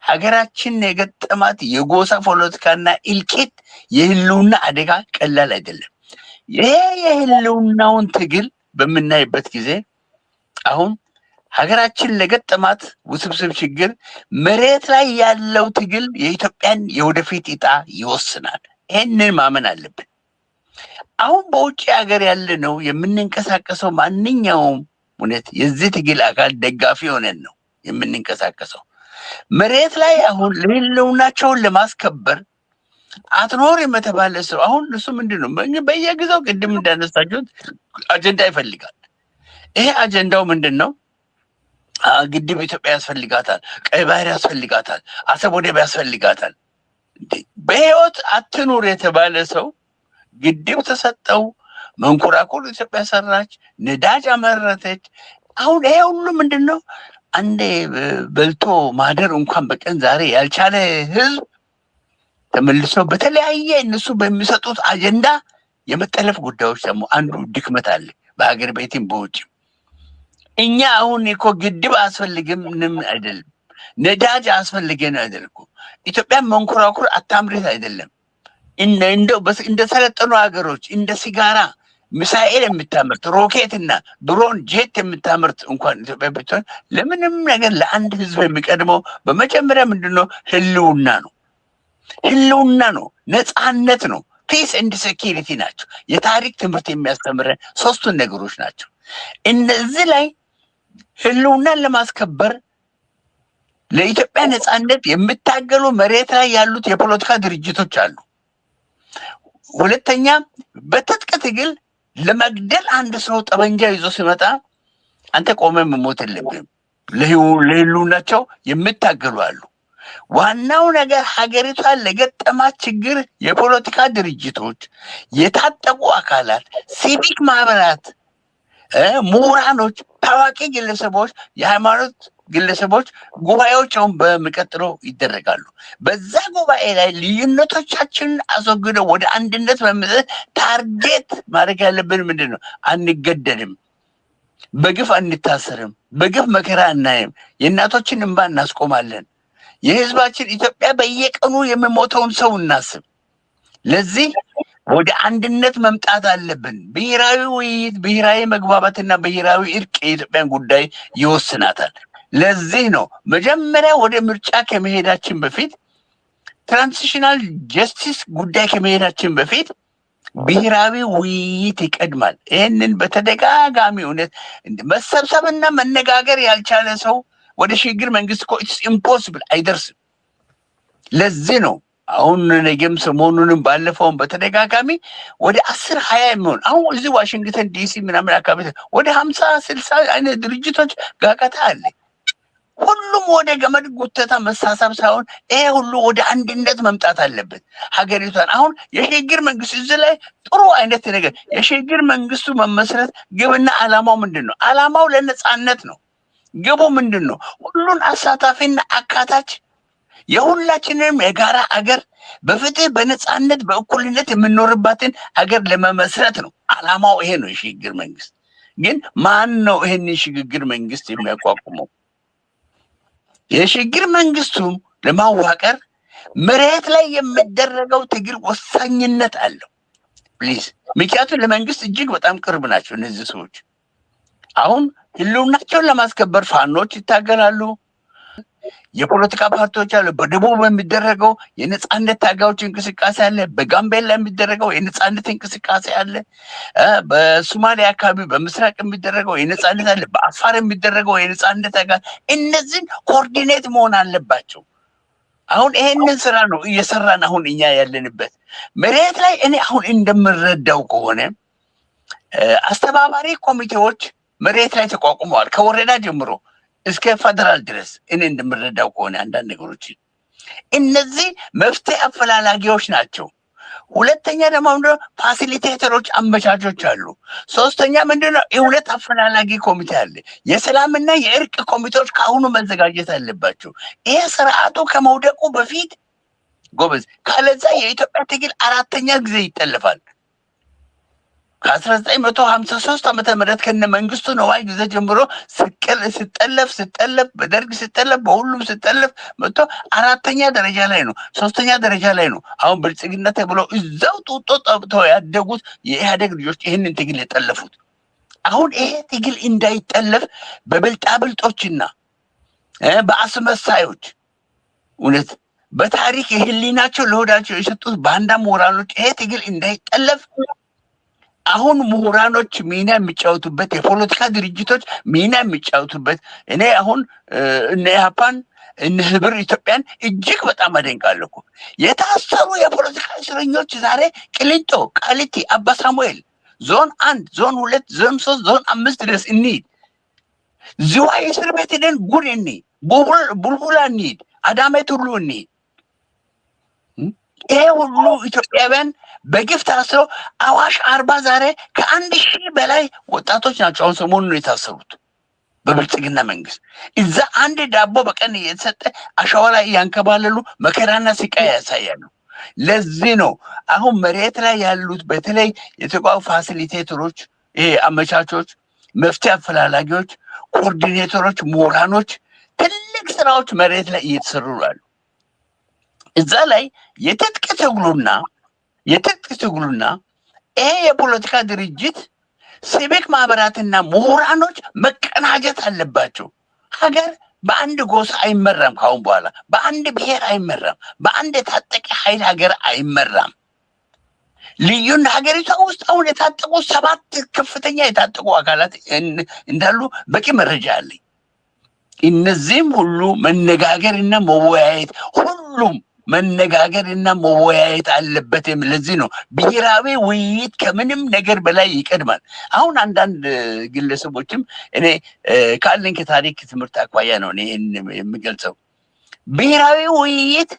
ሀገራችን የገጠማት የጎሳ ፖለቲካና እልቂት የህልውና አደጋ ቀላል አይደለም። ይሄ የህልውናውን ትግል በምናይበት ጊዜ አሁን ሀገራችን ለገጠማት ውስብስብ ችግር መሬት ላይ ያለው ትግል የኢትዮጵያን የወደፊት ዕጣ ይወስናል። ይህንን ማመን አለብን። አሁን በውጭ ሀገር ያለ ነው የምንንቀሳቀሰው ማንኛውም እውነት የዚህ ትግል አካል ደጋፊ ሆነን ነው የምንንቀሳቀሰው። መሬት ላይ አሁን ለህልውናቸውን ለማስከበር አትኖር የተባለ ሰው አሁን እሱ ምንድን ነው በየጊዜው ቅድም እንዳነሳችሁት አጀንዳ ይፈልጋል። ይሄ አጀንዳው ምንድን ነው? ግድብ ኢትዮጵያ ያስፈልጋታል፣ ቀይ ባህር ያስፈልጋታል፣ አሰብ ወደብ ያስፈልጋታል። በህይወት አትኑር የተባለ ሰው ግድብ ተሰጠው፣ መንኮራኩር ኢትዮጵያ ሰራች፣ ነዳጅ አመረተች። አሁን ይሄ ሁሉ ምንድን ነው? አንዴ በልቶ ማደር እንኳን በቀን ዛሬ ያልቻለ ህዝብ ተመልሶ በተለያየ እነሱ በሚሰጡት አጀንዳ የመጠለፍ ጉዳዮች ደግሞ አንዱ ድክመት አለ በሀገር ቤትም በውጭም። እኛ አሁን እኮ ግድብ አያስፈልግም አይደለም፣ ነዳጅ አያስፈልገን አይደለም እኮ ኢትዮጵያ መንኮራኩር አታምርት አይደለም። እንደው እንደሰለጠኑ ሀገሮች እንደ ሲጋራ ሚሳኤል የምታመርት ሮኬት እና ድሮን ጄት የምታመርት እንኳን ኢትዮጵያ ብትሆን ለምንም ነገር ለአንድ ህዝብ የሚቀድመው በመጀመሪያ ምንድነው? ህልውና ነው። ህልውና ነው፣ ነፃነት ነው፣ ፒስ ኤንድ ሴኪሪቲ ናቸው። የታሪክ ትምህርት የሚያስተምረን ሶስቱን ነገሮች ናቸው። እነዚህ ላይ ህልውናን ለማስከበር ለኢትዮጵያ ነፃነት የሚታገሉ መሬት ላይ ያሉት የፖለቲካ ድርጅቶች አሉ። ሁለተኛ በትጥቅ ትግል ለመግደል አንድ ሰው ጠበንጃ ይዞ ሲመጣ አንተ ቆመ መሞት የለብህም። ለህልውናቸው የሚታገሉ አሉ። ዋናው ነገር ሀገሪቷን ለገጠማት ችግር የፖለቲካ ድርጅቶች፣ የታጠቁ አካላት፣ ሲቪክ ማህበራት፣ ምሁራኖች፣ ታዋቂ ግለሰቦች፣ የሃይማኖት ግለሰቦች ጉባኤዎች አሁን በሚቀጥለው ይደረጋሉ። በዛ ጉባኤ ላይ ልዩነቶቻችንን አስወግደው ወደ አንድነት በመምጣት ታርጌት ማድረግ ያለብን ምንድን ነው? አንገደልም፣ በግፍ አንታሰርም፣ በግፍ መከራ እናይም፣ የእናቶችን እንባ እናስቆማለን፣ የህዝባችን ኢትዮጵያ በየቀኑ የሚሞተውን ሰው እናስብ። ለዚህ ወደ አንድነት መምጣት አለብን። ብሔራዊ ውይይት፣ ብሔራዊ መግባባትና ብሔራዊ እርቅ የኢትዮጵያን ጉዳይ ይወስናታል። ለዚህ ነው መጀመሪያ ወደ ምርጫ ከመሄዳችን በፊት ትራንዚሽናል ጀስቲስ ጉዳይ ከመሄዳችን በፊት ብሔራዊ ውይይት ይቀድማል። ይህንን በተደጋጋሚ እውነት መሰብሰብና መነጋገር ያልቻለ ሰው ወደ ሽግግር መንግስት እኮ ኢትስ ኢምፖሲብል አይደርስም። ለዚህ ነው አሁን ነገም ሰሞኑንም ባለፈውን በተደጋጋሚ ወደ 10-20 የሚሆን አሁን እዚህ ዋሽንግተን ዲሲ ምናምን አካባቢ ወደ 50-60 አይነት ድርጅቶች ጋጋታ አለ። ሁሉም ወደ ገመድ ጉተታ መሳሳብ ሳይሆን ይሄ ሁሉ ወደ አንድነት መምጣት አለበት ሀገሪቷን። አሁን የሽግግር መንግስት እዚህ ላይ ጥሩ አይነት ነገር የሽግግር መንግስቱ መመስረት ግብና ዓላማው ምንድን ነው? ዓላማው ለነፃነት ነው። ግቡ ምንድን ነው? ሁሉን አሳታፊና አካታች የሁላችንም የጋራ አገር በፍትህ በነፃነት በእኩልነት የምንኖርባትን አገር ለመመስረት ነው ዓላማው ይሄ ነው የሽግግር መንግስት። ግን ማን ነው ይሄንን ሽግግር መንግስት የሚያቋቁመው? የሽግግር መንግስቱም ለማዋቀር መሬት ላይ የሚደረገው ትግል ወሳኝነት አለው። ፕሊዝ ምክንያቱም ለመንግስት እጅግ በጣም ቅርብ ናቸው እነዚህ ሰዎች። አሁን ህልውናቸውን ለማስከበር ፋኖች ይታገላሉ፣ የፖለቲካ ፓርቲዎች አሉ። በደቡብ የሚደረገው የነጻነት ታጋዮች እንቅስቃሴ አለ። በጋምቤላ የሚደረገው የነጻነት እንቅስቃሴ አለ። በሶማሊያ አካባቢ በምስራቅ የሚደረገው የነጻነት አለ። በአፋር የሚደረገው የነጻነት ታጋዮች፣ እነዚህን ኮኦርዲኔት መሆን አለባቸው። አሁን ይሄንን ስራ ነው እየሰራን አሁን እኛ ያለንበት መሬት ላይ። እኔ አሁን እንደምረዳው ከሆነ አስተባባሪ ኮሚቴዎች መሬት ላይ ተቋቁመዋል፣ ከወረዳ ጀምሮ እስከ ፌደራል ድረስ። እኔ እንደምረዳው ከሆነ አንዳንድ ነገሮች እነዚህ መፍትሄ አፈላላጊዎች ናቸው። ሁለተኛ ደግሞ ምንድነው ፋሲሊቴተሮች፣ አመቻቾች አሉ። ሶስተኛ ምንድነው እውነት አፈላላጊ ኮሚቴ አለ። የሰላምና የእርቅ ኮሚቴዎች ከአሁኑ መዘጋጀት አለባቸው። ይሄ ስርዓቱ ከመውደቁ በፊት ጎበዝ፣ ካለዛ የኢትዮጵያ ትግል አራተኛ ጊዜ ይጠለፋል። ከ1953 ዓመተ ምህረት ከነ መንግስቱ ነዋይ ጊዜ ጀምሮ ስጠለፍ በደርግ ስጠለፍ በሁሉም ስጠለፍ መጥቶ አራተኛ ደረጃ ላይ ነው፣ ሶስተኛ ደረጃ ላይ ነው። አሁን ብልጽግና ተብለው እዛው ጡጦ ጠብተው ያደጉት የኢህአዴግ ልጆች ይህንን ትግል የጠለፉት። አሁን ይሄ ትግል እንዳይጠለፍ በብልጣብልጦችና በአስመሳዮች እውነት በታሪክ የህሊናቸው ለሆዳቸው የሰጡት ባንዳ ምሁራኖች ይሄ ትግል እንዳይጠለፍ አሁን ምሁራኖች ሚና የሚጫወቱበት፣ የፖለቲካ ድርጅቶች ሚና የሚጫወቱበት። እኔ አሁን እነ ኢህአፓን እነ ህብር ኢትዮጵያን እጅግ በጣም አደንቃለሁ። የታሰሩ የፖለቲካ እስረኞች ዛሬ ቅሊንጦ፣ ቃሊቲ፣ አባ ሳሙኤል ዞን 1 ዞን 2 ዞን 3 ዞን 5 ድረስ እንሂድ። ዝዋይ እስር ቤት ሄደን ጉድ እንሂድ፣ ቡልቡላ እንሂድ፣ አዳሜት ሁሉ እንሂድ። ይሄ ሁሉ ኢትዮጵያውያን በግፍ ታስረው አዋሽ 40 ዛሬ ከ1000 በላይ ወጣቶች ናቸው አሁን ሰሞኑን የታሰሩት በብልጽግና መንግስት። እዛ አንድ ዳቦ በቀን እየተሰጠ አሸዋ ላይ እያንከባለሉ መከራና ስቃይ ያሳያሉ። ለዚህ ነው አሁን መሬት ላይ ያሉት በተለይ የተቋሙ ፋሲሊቴተሮች፣ ይሄ አመቻቾች፣ መፍትሄ አፈላላጊዎች፣ ኮኦርዲኔተሮች፣ ምሁራኖች ትልቅ ስራዎች መሬት ላይ እየተሰሩ አሉ። እዛ ላይ የትጥቅ ትግሉና ይሄ የፖለቲካ ድርጅት ሲቪክ ማህበራትና ምሁራኖች መቀናጀት አለባቸው። ሀገር በአንድ ጎሳ አይመራም። ካሁን በኋላ በአንድ ብሔር አይመራም። በአንድ የታጠቀ ኃይል ሀገር አይመራም። ልዩና ሀገሪቷ ውስጥ አሁን የታጠቁ 7 ከፍተኛ የታጠቁ አካላት እንዳሉ በቂ መረጃ አለኝ። እነዚህም ሁሉ መነጋገርና መወያየት ሁሉም መነጋገርና መወያየት አለበት። ለዚህ ነው ብሔራዊ ውይይት ከምንም ነገር በላይ ይቀድማል። አሁን አንዳንድ ግለሰቦችም እኔ ካለኝ ከታሪክ ትምህርት አኳያ ነው ይሄን የምገልጸው። ብሔራዊ ውይይት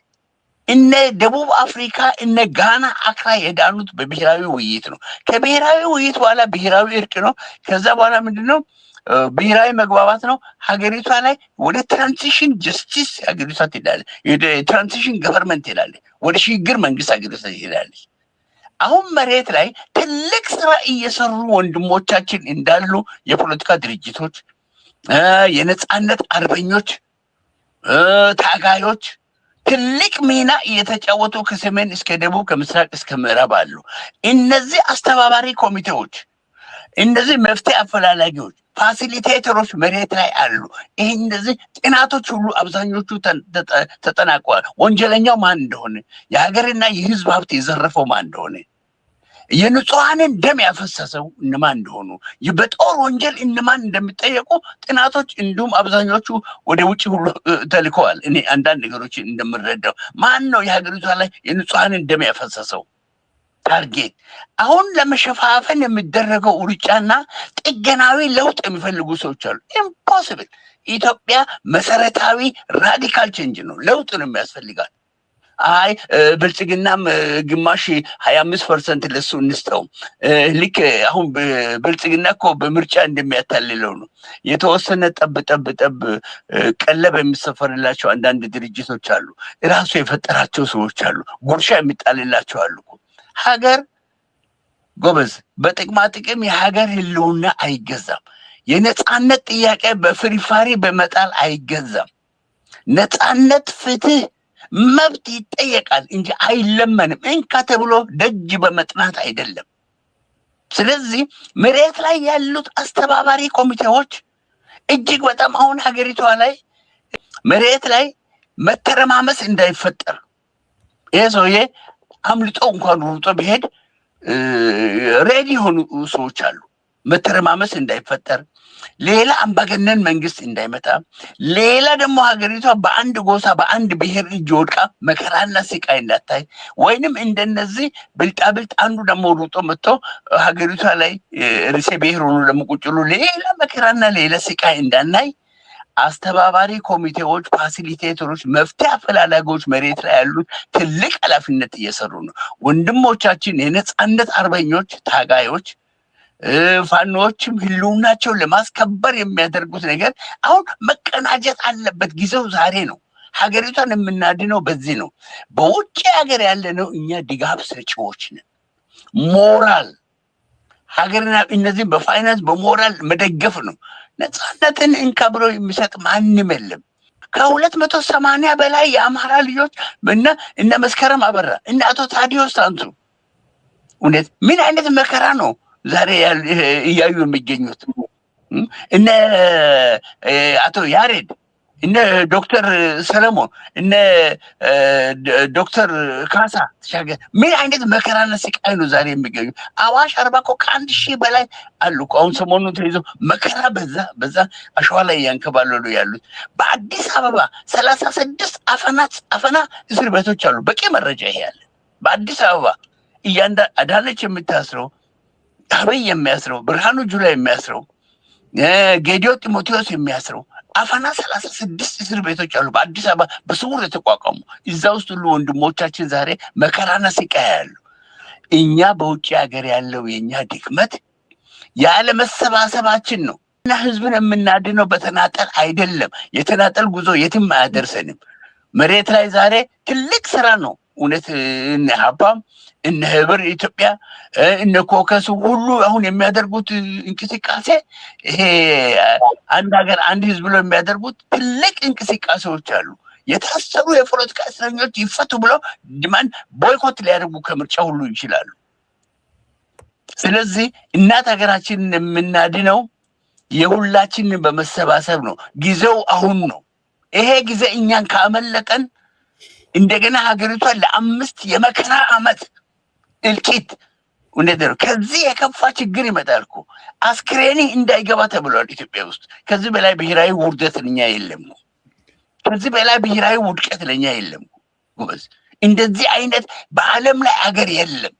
እነ ደቡብ አፍሪካ እነ ጋና አክራ የዳኑት በብሔራዊ ውይይት ነው። ከብሔራዊ ውይይት በኋላ ብሔራዊ እርቅ ነው። ከዛ በኋላ ምንድነው? ብሔራዊ መግባባት ነው። ሀገሪቷ ላይ ወደ ትራንዚሽን ጀስቲስ ሀገሪቷ ትሄዳለች። ትራንዚሽን ገቨርንመንት ትሄዳለች። ወደ ሽግግር መንግስት ሀገሪቷ ትሄዳለች። አሁን መሬት ላይ ትልቅ ስራ እየሰሩ ወንድሞቻችን እንዳሉ የፖለቲካ ድርጅቶች፣ የነጻነት አርበኞች፣ ታጋዮች ትልቅ ሚና እየተጫወቱ ከሰሜን እስከ ደቡብ ከምስራቅ እስከ ምዕራብ አሉ። እነዚህ አስተባባሪ ኮሚቴዎች፣ እነዚህ መፍትሄ አፈላላጊዎች፣ ፋሲሊቴተሮች መሬት ላይ አሉ። ይህ እነዚህ ጥናቶች ሁሉ አብዛኞቹ ተጠናቀዋል። ወንጀለኛው ማን እንደሆነ፣ የሀገርና የህዝብ ሀብት የዘረፈው ማን እንደሆነ፣ የንጹሐንን ደም ያፈሰሰው እነማን እንደሆኑ፣ በጦር ወንጀል እነማን እንደሚጠየቁ ጥናቶች እንዲሁም አብዛኞቹ ወደ ውጭ ሁሉ ተልከዋል። እኔ አንዳንድ ነገሮች እንደምረዳው ማን ነው የሀገሪቷ ላይ የንጹሐንን ደም ያፈሰሰው? ታርጌት አሁን ለመሸፋፈን የሚደረገው ሩጫና ጥገናዊ ለውጥ የሚፈልጉ ሰዎች አሉ። ኢምፖሲብል። ኢትዮጵያ መሰረታዊ ራዲካል ቼንጅ ነው፣ ለውጥ ነው የሚያስፈልጋል። አይ ብልጽግናም ግማሽ 25% ለሱ እንስጠው። ልክ አሁን ብልጽግና እኮ በምርጫ እንደሚያታልለው ነው። የተወሰነ ጠብ ቀለብ የሚሰፈርላቸው አንዳንድ ድርጅቶች አሉ፣ ራሱ የፈጠራቸው ሰዎች አሉ፣ ጉርሻ የሚጣልላቸው አሉ። ሀገር ጎበዝ በጥቅማ ጥቅም የሀገር ህልውና አይገዛም። የነጻነት ጥያቄ በፍሪፋሪ በመጣል አይገዛም። ነጻነት፣ ፍትህ፣ መብት ይጠየቃል እንጂ አይለመንም። እንካ ተብሎ ደጅ በመጥናት አይደለም። ስለዚህ መሬት ላይ ያሉት አስተባባሪ ኮሚቴዎች እጅግ በጣም አሁን ሀገሪቷ ላይ መሬት ላይ መተረማመስ እንዳይፈጠር ይሄ ሰውዬ አምልጦ እንኳን ሩጦ ቢሄድ ሬዲ የሆኑ ሰዎች አሉ። መተረማመስ እንዳይፈጠር፣ ሌላ አምባገነን መንግስት እንዳይመጣ፣ ሌላ ደግሞ ሀገሪቷ በአንድ ጎሳ በአንድ ብሔር እጅ ወድቃ መከራና ስቃይ እንዳታይ፣ ወይንም እንደነዚህ ብልጣብልጥ አንዱ ደግሞ ሩጦ መጥቶ ሀገሪቷ ላይ ርዕሰ ብሔር ሆኖ ደግሞ ቁጭ ብሎ ሌላ መከራና ሌላ ስቃይ እንዳናይ አስተባባሪ ኮሚቴዎች፣ ፋሲሊቴተሮች፣ መፍትሄ አፈላላጊዎች መሬት ላይ ያሉት ትልቅ ኃላፊነት እየሰሩ ነው። ወንድሞቻችን የነጻነት አርበኞች፣ ታጋዮች፣ ፋኖዎችም ህልውናቸውን ለማስከበር የሚያደርጉት ነገር አሁን መቀናጀት አለበት። ጊዜው ዛሬ ነው። ሀገሪቷን የምናድነው በዚህ ነው። በውጭ ሀገር ያለነው እኛ ድጋፍ ሰጪዎች ነን። ሞራል ሀገርና እነዚህም በፋይናንስ በሞራል መደገፍ ነው። ነጻነትን እንካ ብሎ የሚሰጥ ማንም የለም። 280 በላይ የአማራ ልጆች እነ መስከረም አበራ እነ አቶ ታዲዮስ ታንቱ እውነት ምን አይነት መከራ ነው ዛሬ እያዩ የሚገኙት? እነ አቶ ያሬድ እነ ዶክተር ሰለሞን እነ ዶክተር ካሳ ተሻገር ምን አይነት መከራና ስቃይ ነው ዛሬ የሚገኙ? አዋሽ አርባ እኮ ከ1000 በላይ አሉ። አሁን ሰሞኑን ተይዞ መከራ በዛ አሸዋ ላይ እያንከባለሉ ያሉት። በአዲስ አበባ 36 አፈና እስር ቤቶች አሉ። በቂ መረጃ ይሄ ያለ በአዲስ አበባ አዳነች የምታስረው፣ አብይ የሚያስረው፣ ብርሃኑ ጁላ የሚያስረው፣ ጌዲዮ ጢሞቴዎስ የሚያስረው አፈና 36 እስር ቤቶች አሉ በአዲስ አበባ በስውር የተቋቋሙ። እዛ ውስጥ ሁሉ ወንድሞቻችን ዛሬ መከራና ስቃይ ያሉ። እኛ በውጭ ሀገር ያለው የኛ ድክመት ያለ መሰባሰባችን ነው እና ህዝብን የምናድነው በተናጠል አይደለም። የተናጠል ጉዞ የትም አያደርሰንም። መሬት ላይ ዛሬ ትልቅ ስራ ነው እውነት። እነ ሀባም እነ ህብር ኢትዮጵያ እነ ኮከሱ ሁሉ አሁን የሚያደርጉት እንቅስቃሴ ይሄ አንድ ሀገር አንድ ህዝብ ብሎ የሚያደርጉት ትልቅ እንቅስቃሴዎች አሉ። የታሰሩ የፖለቲካ እስረኞች ይፈቱ ብለው ዲማንድ ቦይኮት ሊያደርጉ ከምርጫ ሁሉ ይችላሉ። ስለዚህ እናት ሀገራችንን የምናድነው የሁላችንን በመሰባሰብ ነው። ጊዜው አሁን ነው። ይሄ ጊዜ እኛን ካመለጠን እንደገና ሀገሪቷ ለ5 የመከራ ዓመት እልቂት እንዴት ነው? ከዚህ የከፋ ችግር ይመጣል እኮ። አስክሬኒ እንዳይገባ ተብሏል ኢትዮጵያ ውስጥ። ከዚህ በላይ ብሔራዊ ውርደት ለኛ የለም ነው። ከዚህ በላይ ብሔራዊ ውድቀት ለኛ የለም ጎበዝ። እንደዚህ አይነት በዓለም ላይ ሀገር የለም።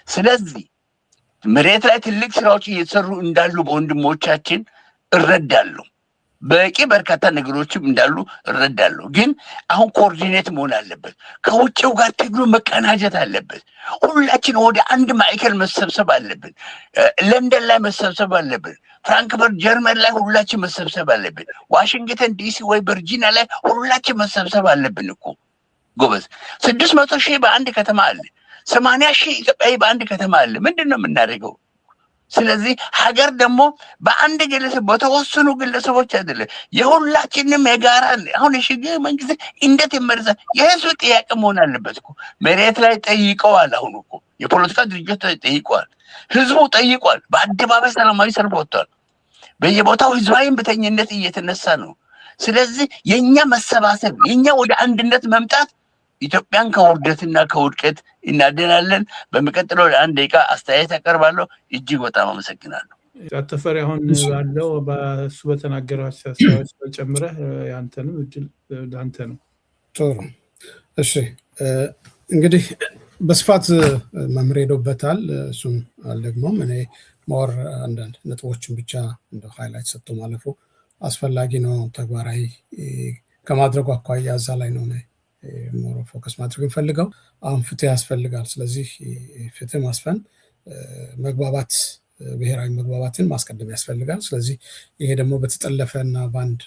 ስለዚህ መሬት ላይ ትልቅ ስራዎች እየተሰሩ እንዳሉ በወንድሞቻችን እረዳለሁ። በቂ በርካታ ነገሮችም እንዳሉ እረዳለሁ። ግን አሁን ኮኦርዲኔት መሆን አለበት። ከውጭው ጋር ትግሉ መቀናጀት አለበት። ሁላችን ወደ አንድ ማዕከል መሰብሰብ አለብን። ለንደን ላይ መሰብሰብ አለብን። ፍራንክፈርት ጀርመን ላይ ሁላችን መሰብሰብ አለብን። ዋሽንግተን ዲሲ ወይ ቨርጂኒያ ላይ ሁላችን መሰብሰብ አለብን እኮ ጎበዝ። 600,000 በአንድ ከተማ አለ። 80,000 ኢትዮጵያዊ በአንድ ከተማ አለ። ምንድን ነው የምናደርገው? ስለዚህ ሀገር ደግሞ በአንድ ግለሰብ በተወሰኑ ግለሰቦች አይደለም፣ የሁላችንም የጋራ። አሁን የሽግግር መንግስት እንዴት ይመረጣል? የህዝብ ጥያቄ መሆን አለበት እኮ። መሬት ላይ ጠይቀዋል። አሁን እኮ የፖለቲካ ድርጅቶች ጠይቀዋል፣ ህዝቡ ጠይቋል። በአደባባይ ሰላማዊ ሰልፍ ወጥቷል። በየቦታው ህዝባዊ እምቢተኝነት እየተነሳ ነው። ስለዚህ የኛ መሰባሰብ፣ የኛ ወደ አንድነት መምጣት ኢትዮጵያን ከውርደትና ከውድቀት እናድናለን። በሚቀጥለው ለ1 ደቂቃ አስተያየት ያቀርባለሁ። እጅግ በጣም አመሰግናለሁ። ተፈሪ አሁን ባለው በሱ በተናገረው አስተያየት ጨምረህ ያንተንም እድል ለአንተ ነው። ጥሩ እሺ። እንግዲህ በስፋት መምር ሄዶበታል። እሱም አልደግሞም። እኔ ሞር አንዳንድ ነጥቦችን ብቻ እንደ ሃይላይት ሰጥቶ ማለፉ አስፈላጊ ነው። ተግባራዊ ከማድረጉ አኳያ እዛ ላይ ነው ሞር ፎከስ ማድረግ እንፈልገው። አሁን ፍትህ ያስፈልጋል። ስለዚህ ፍትህ ማስፈን፣ መግባባት፣ ብሔራዊ መግባባትን ማስቀደም ያስፈልጋል። ስለዚህ ይሄ ደግሞ በተጠለፈ እና በአንድ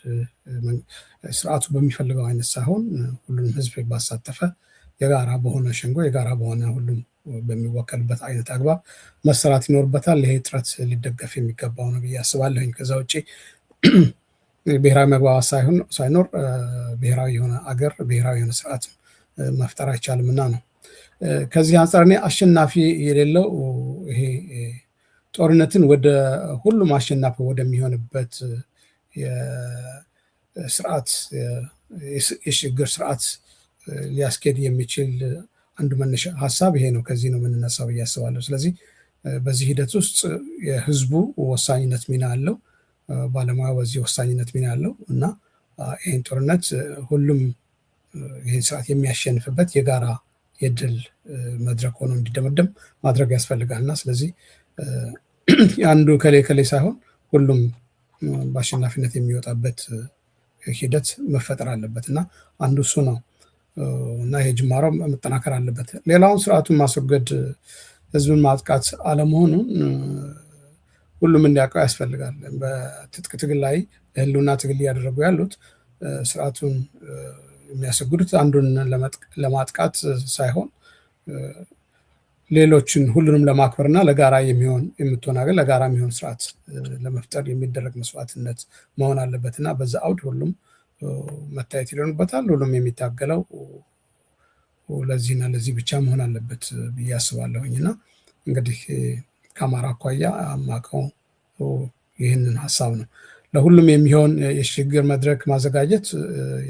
ስርዓቱ በሚፈልገው አይነት ሳይሆን ሁሉንም ህዝብ ባሳተፈ የጋራ በሆነ ሸንጎ የጋራ በሆነ ሁሉም በሚወከልበት አይነት አግባብ መሰራት ይኖርበታል። ይሄ ጥረት ሊደገፍ የሚገባው ነው ብዬ አስባለሁኝ። ከዛ ውጭ ብሔራዊ መግባባት ሳይኖር ብሔራዊ የሆነ አገር ብሔራዊ የሆነ ስርዓት መፍጠር አይቻልምና ነው። ከዚህ አንጻር እኔ አሸናፊ የሌለው ይሄ ጦርነትን ወደ ሁሉም አሸናፊ ወደሚሆንበት የስርዓት የሽግግር ስርዓት ሊያስኬድ የሚችል አንዱ መነሻ ሀሳብ ይሄ ነው። ከዚህ ነው የምንነሳው ብዬ አስባለሁ። ስለዚህ በዚህ ሂደት ውስጥ የህዝቡ ወሳኝነት ሚና አለው፣ ባለሙያው በዚህ ወሳኝነት ሚና አለው እና ይህን ጦርነት ሁሉም ይህን ስርዓት የሚያሸንፍበት የጋራ የድል መድረክ ሆኖ እንዲደመደም ማድረግ ያስፈልጋል እና ስለዚህ አንዱ ከሌ ሳይሆን ሁሉም በአሸናፊነት የሚወጣበት ሂደት መፈጠር አለበት እና አንዱ እሱ ነው እና ይሄ ጅማሮ መጠናከር አለበት። ሌላውን ስርዓቱን ማስወገድ ህዝብን ማጥቃት አለመሆኑን ሁሉም እንዲያውቀው ያስፈልጋል። በትጥቅ ትግል ላይ ህልውና ትግል እያደረጉ ያሉት ስርዓቱን የሚያስወግዱት አንዱን ለማጥቃት ሳይሆን ሌሎችን ሁሉንም ለማክበርና ለጋራ የምትሆን ሀገር ለጋራ የሚሆን ስርዓት ለመፍጠር የሚደረግ መስዋዕትነት መሆን አለበትና በዛ አውድ ሁሉም መታየት ይኖርበታል። ሁሉም የሚታገለው ለዚህና ለዚህ ብቻ መሆን አለበት ብዬ አስባለሁኝ እና እንግዲህ ከአማራ አኳያ አማቀው ይህንን ሀሳብ ነው። ለሁሉም የሚሆን የሽግግር መድረክ ማዘጋጀት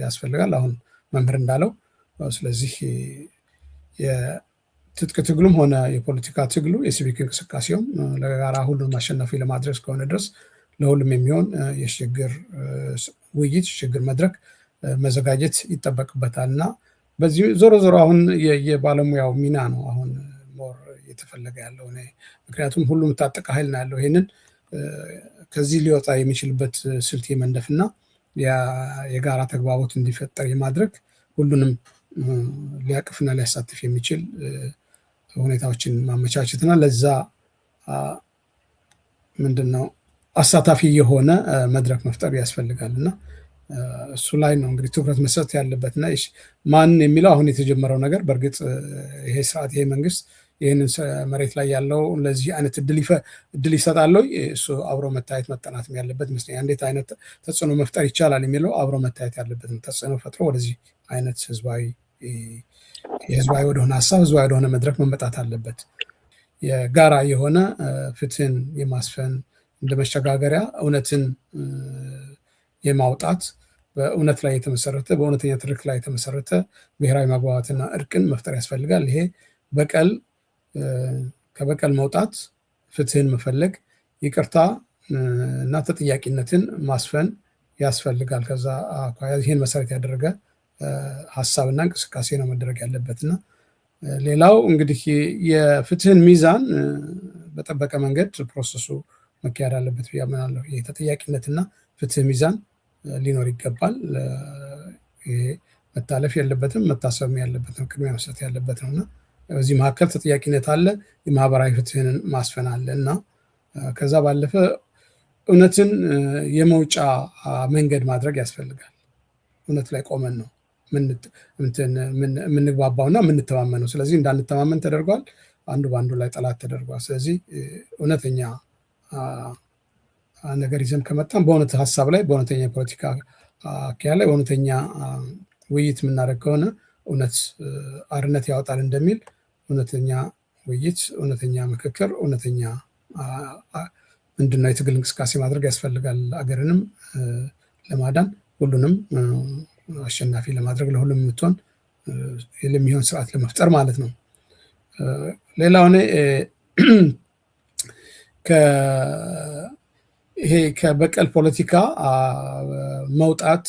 ያስፈልጋል አሁን መምህር እንዳለው። ስለዚህ የትጥቅ ትግሉም ሆነ የፖለቲካ ትግሉ የሲቪክ እንቅስቃሴውም ለጋራ ሁሉን አሸናፊ ለማድረግ እስከሆነ ድረስ ለሁሉም የሚሆን የሽግግር ውይይት የሽግግር መድረክ መዘጋጀት ይጠበቅበታል እና በዚህ ዞሮ አሁን የባለሙያው ሚና ነው አሁን ሞር እየተፈለገ ያለው። ምክንያቱም ሁሉም ታጠቀ ኃይል ነው ያለው። ይህንን ከዚህ ሊወጣ የሚችልበት ስልት የመንደፍና የጋራ ተግባቦት እንዲፈጠር የማድረግ ሁሉንም ሊያቅፍና ሊያሳትፍ የሚችል ሁኔታዎችን ማመቻቸትና ለዛ ምንድነው አሳታፊ የሆነ መድረክ መፍጠር ያስፈልጋል እና እሱ ላይ ነው እንግዲህ ትኩረት መስጠት ያለበትና ማን የሚለው አሁን የተጀመረው ነገር በእርግጥ ይሄ ስርዓት ይሄ መንግስት ይህንን መሬት ላይ ያለው ለዚህ አይነት እድል ይሰጣል ወይ? እሱ አብሮ መታየት መጠናትም ያለበት ይመስለኛል። እንዴት አይነት ተጽዕኖ መፍጠር ይቻላል የሚለው አብሮ መታየት ያለበት ተጽዕኖ ፈጥሮ ወደዚህ አይነት ህዝባዊ ወደሆነ ሀሳብ ህዝባዊ ወደሆነ መድረክ መመጣት አለበት። የጋራ የሆነ ፍትህን የማስፈን እንደ መሸጋገሪያ እውነትን የማውጣት በእውነት ላይ የተመሰረተ በእውነተኛ ትርክ ላይ የተመሰረተ ብሔራዊ መግባባትና እርቅን መፍጠር ያስፈልጋል። ይሄ ከበቀል መውጣት፣ ፍትህን መፈለግ፣ ይቅርታ እና ተጠያቂነትን ማስፈን ያስፈልጋል። ከዛ አኳያ ይህን መሰረት ያደረገ ሀሳብና እንቅስቃሴ ነው መደረግ ያለበትና ሌላው እንግዲህ የፍትህን ሚዛን በጠበቀ መንገድ ፕሮሰሱ መካሄድ አለበት ብዬ አምናለሁ። የተጠያቂነትና ፍትህ ሚዛን ሊኖር ይገባል። መታለፍ የለበትም፣ መታሰብ ያለበት ነው፣ ቅድሚያ መስጠት ያለበት ነውና በዚህ መካከል ተጠያቂነት አለ፣ የማህበራዊ ፍትህን ማስፈን አለ እና ከዛ ባለፈ እውነትን የመውጫ መንገድ ማድረግ ያስፈልጋል። እውነት ላይ ቆመን ነው የምንግባባውና የምንተማመነው። ስለዚህ እንዳንተማመን ተደርጓል። አንዱ በአንዱ ላይ ጠላት ተደርጓል። ስለዚህ እውነተኛ ነገር ይዘን ከመጣን በእውነት ሀሳብ ላይ በእውነተኛ የፖለቲካ አካሄድ ላይ በእውነተኛ ውይይት የምናደርግ ከሆነ እውነት አርነት ያወጣል እንደሚል እውነተኛ ውይይት፣ እውነተኛ ምክክር፣ እውነተኛ ምንድነው የትግል እንቅስቃሴ ማድረግ ያስፈልጋል። አገርንም ለማዳን ሁሉንም አሸናፊ ለማድረግ ለሁሉም የምትሆን የሚሆን ስርዓት ለመፍጠር ማለት ነው። ሌላው ይሄ ከበቀል ፖለቲካ መውጣት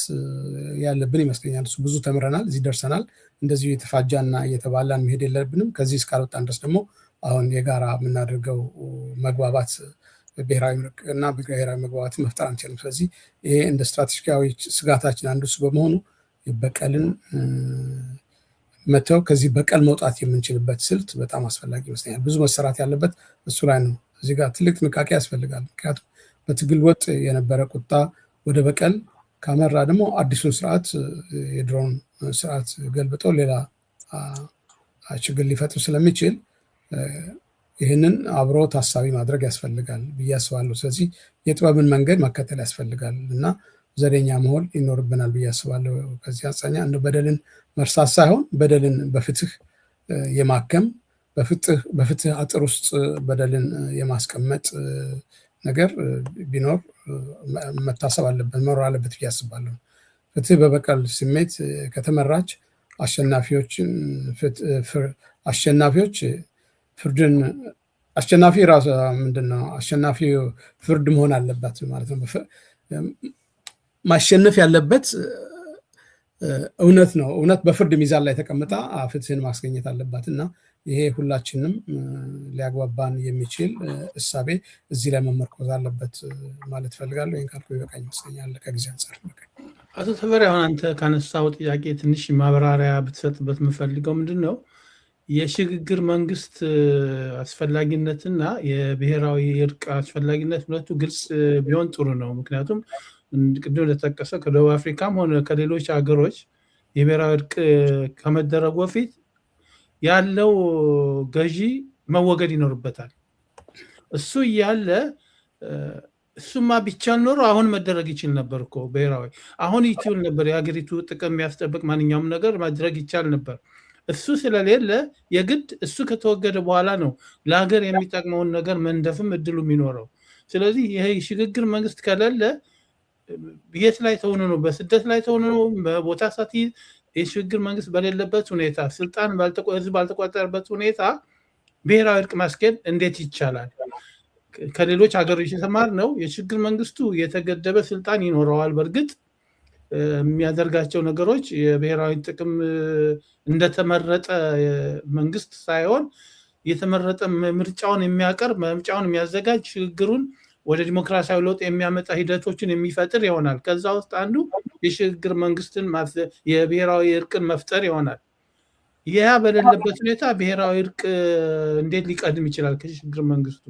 ያለብን ይመስለኛል። እሱ ብዙ ተምረናል፣ እዚህ ደርሰናል። እንደዚሁ የተፋጃና እየተባላን መሄድ የለብንም። ከዚህ እስካልወጣን ድረስ ደግሞ አሁን የጋራ የምናደርገው መግባባት ብሔራዊ እና ብሔራዊ መግባባትን መፍጠር አንችልም። ስለዚህ ይሄ እንደ ስትራቴጂካዊ ስጋታችን አንዱ እሱ በመሆኑ በቀልን መተው ከዚህ በቀል መውጣት የምንችልበት ስልት በጣም አስፈላጊ ይመስለኛል። ብዙ መሰራት ያለበት እሱ ላይ ነው። እዚህ ጋር ትልቅ ጥንቃቄ ያስፈልጋል። ምክንያቱም በትግል ወጥ የነበረ ቁጣ ወደ በቀል ካመራ ደግሞ አዲሱን ስርዓት የድሮውን ስርዓት ገልብጦ ሌላ ችግር ሊፈጥር ስለሚችል ይህንን አብሮ ታሳቢ ማድረግ ያስፈልጋል ብዬ አስባለሁ። ስለዚህ የጥበብን መንገድ መከተል ያስፈልጋል እና ዘዴኛ መሆን ይኖርብናል ብዬ አስባለሁ። ከዚህ አንጻኛ እንደ በደልን መርሳት ሳይሆን በደልን በፍትህ የማከም በፍትህ አጥር ውስጥ በደልን የማስቀመጥ ነገር ቢኖር መታሰብ አለበት መኖር አለበት ብዬ አስባለሁ። ፍትህ በበቀል ስሜት ከተመራች አሸናፊዎች ፍርድን አሸናፊ ራሱ ምንድነው አሸናፊ ፍርድ መሆን አለበት ማለት ነው። ማሸነፍ ያለበት እውነት ነው። እውነት በፍርድ ሚዛን ላይ ተቀምጣ ፍትህን ማስገኘት አለባት እና ይሄ ሁላችንም ሊያግባባን የሚችል እሳቤ እዚህ ላይ መመርኮዝ አለበት ማለት ፈልጋለሁ። ይሄን ካልኩ ይበቃኝ ይመስለኛል ከጊዜ አንፃር። አቶ ተፈሪ አሁን አንተ ካነሳው ጥያቄ ትንሽ ማብራሪያ ብትሰጥበት የምፈልገው ምንድነው የሽግግር መንግስት አስፈላጊነትና የብሔራዊ እርቅ አስፈላጊነት ሁለቱ ግልጽ ቢሆን ጥሩ ነው። ምክንያቱም ቅድም እንደተጠቀሰው ከደቡብ አፍሪካም ሆነ ከሌሎች ሀገሮች የብሔራዊ እርቅ ከመደረጉ በፊት ያለው ገዢ መወገድ ይኖርበታል። እሱ እያለ እሱማ ቢቻል ኖሮ አሁን መደረግ ይችል ነበር እኮ ብሔራዊ አሁን ይችል ነበር። የሀገሪቱ ጥቅም የሚያስጠብቅ ማንኛውም ነገር ማድረግ ይቻል ነበር። እሱ ስለሌለ የግድ እሱ ከተወገደ በኋላ ነው ለሀገር የሚጠቅመውን ነገር መንደፍም እድሉ የሚኖረው። ስለዚህ ይሄ ሽግግር መንግስት ከሌለ የት ላይ ተሆነ ነው? በስደት ላይ ተሆነ ነው? በቦታ ሳት የሽግግር መንግስት በሌለበት ሁኔታ ስልጣን ህዝብ ባልተቆጣጠረበት ሁኔታ ብሔራዊ እርቅ ማስኬድ እንዴት ይቻላል? ከሌሎች ሀገሮች የተማርነው የሽግግር መንግስቱ የተገደበ ስልጣን ይኖረዋል። በእርግጥ የሚያደርጋቸው ነገሮች የብሔራዊ ጥቅም እንደተመረጠ መንግስት ሳይሆን የተመረጠ ምርጫውን የሚያቀርብ ምርጫውን የሚያዘጋጅ ሽግግሩን ወደ ዲሞክራሲያዊ ለውጥ የሚያመጣ ሂደቶችን የሚፈጥር ይሆናል። ከዛ ውስጥ አንዱ የሽግግር መንግስትን የብሔራዊ እርቅን መፍጠር ይሆናል። ያ በሌለበት ሁኔታ ብሔራዊ እርቅ እንዴት ሊቀድም ይችላል ከሽግግር መንግስቱ?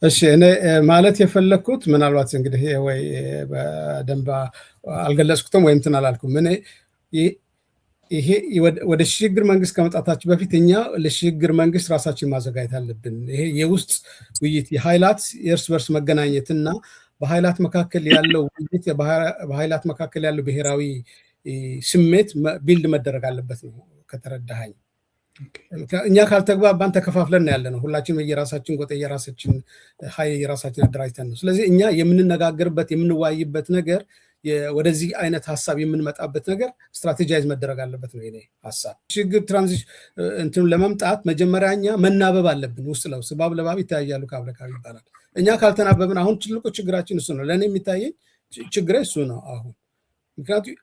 እሺ እኔ ማለት የፈለኩት ምናልባት እንግዲህ ወይ በደንብ አልገለጽኩትም ወይም እንትን አላልኩም። እኔ ይሄ ወደ ሽግግር መንግስት ከመጣታችን በፊት እኛ ለሽግግር መንግስት ራሳችን ማዘጋጀት አለብን። ይሄ የውስጥ ውይይት የኃይላት የእርስ በርስ መገናኘትና በኃይላት መካከል ያለው ውይይት በኃይላት መካከል ያለው ብሔራዊ ስሜት ቢልድ መደረግ አለበት ነው ከተረዳኸኝ። እኛ ካልተግባባን ተከፋፍለን ያለ ነው። ሁላችንም የራሳችን ጎጥ የራሳችን ኃይል የራሳችን አደራጅተን ነው። ስለዚህ እኛ የምንነጋገርበት የምንወያይበት ነገር ወደዚህ አይነት ሀሳብ የምንመጣበት ነገር ስትራቴጃይዝ መደረግ አለበት ነው የኔ ሀሳብ። ሽግግር ትራንዚሽን እንትኑ ለመምጣት መጀመሪያ እኛ መናበብ አለብን። ውስጥ ለውስጥ ባብ ለባብ ይታያሉ ካብ ለካብ ይባላል። እኛ ካልተናበብን አሁን ትልቁ ችግራችን እሱ ነው። ለእኔ የሚታየኝ ችግሬ እሱ ነው አሁን። ምክንያቱም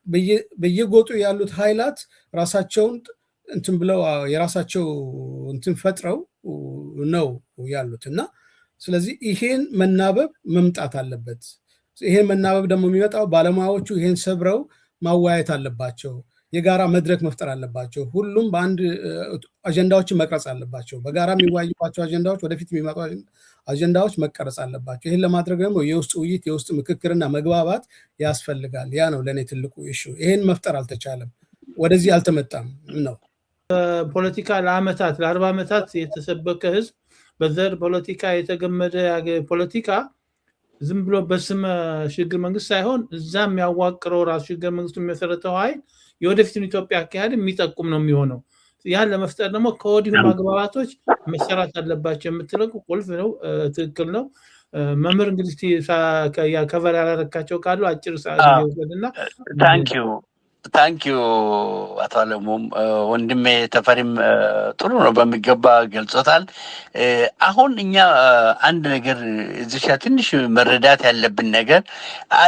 በየጎጡ ያሉት ኃይላት ራሳቸውን እንትን ብለው የራሳቸው እንትን ፈጥረው ነው ያሉት እና ስለዚህ ይሄን መናበብ መምጣት አለበት። ይሄን መናበብ ደግሞ የሚመጣው ባለሙያዎቹ ይሄን ሰብረው ማወያየት አለባቸው። የጋራ መድረክ መፍጠር አለባቸው። ሁሉም በአንድ አጀንዳዎችን መቅረጽ አለባቸው። በጋራ የሚወያዩባቸው አጀንዳዎች ወደፊት የሚመጡ አጀንዳዎች መቀረጽ አለባቸው። ይሄን ለማድረግ ደግሞ የውስጥ ውይይት የውስጥ ምክክርና መግባባት ያስፈልጋል። ያ ነው ለእኔ ትልቁ ኢሹ። ይሄን መፍጠር አልተቻለም፣ ወደዚህ አልተመጣም ነው። ፖለቲካ ለአመታት ለ40 ዓመታት የተሰበከ ህዝብ በዘር ፖለቲካ የተገመደ ፖለቲካ ዝም ብሎ በስመ ሽግግር መንግስት ሳይሆን እዛ የሚያዋቅረው ራሱ ሽግግር መንግስቱ የሚመሰረተው ኃይል የወደፊቱን ኢትዮጵያ አካሄድ የሚጠቁም ነው የሚሆነው። ያን ለመፍጠር ደግሞ ከወዲሁ ማግባባቶች መሰራት አለባቸው የምትለው ቁልፍ ነው። ትክክል ነው። መምህር እንግዲህ ከቨር ያላረካቸው ካሉ አጭር ሰዓት ይወሰድና ታንኪዩ አቶ አለሙም ወንድሜ ተፈሪም ጥሩ ነው በሚገባ ገልጾታል። አሁን እኛ አንድ ነገር እዚህ ትንሽ መረዳት ያለብን ነገር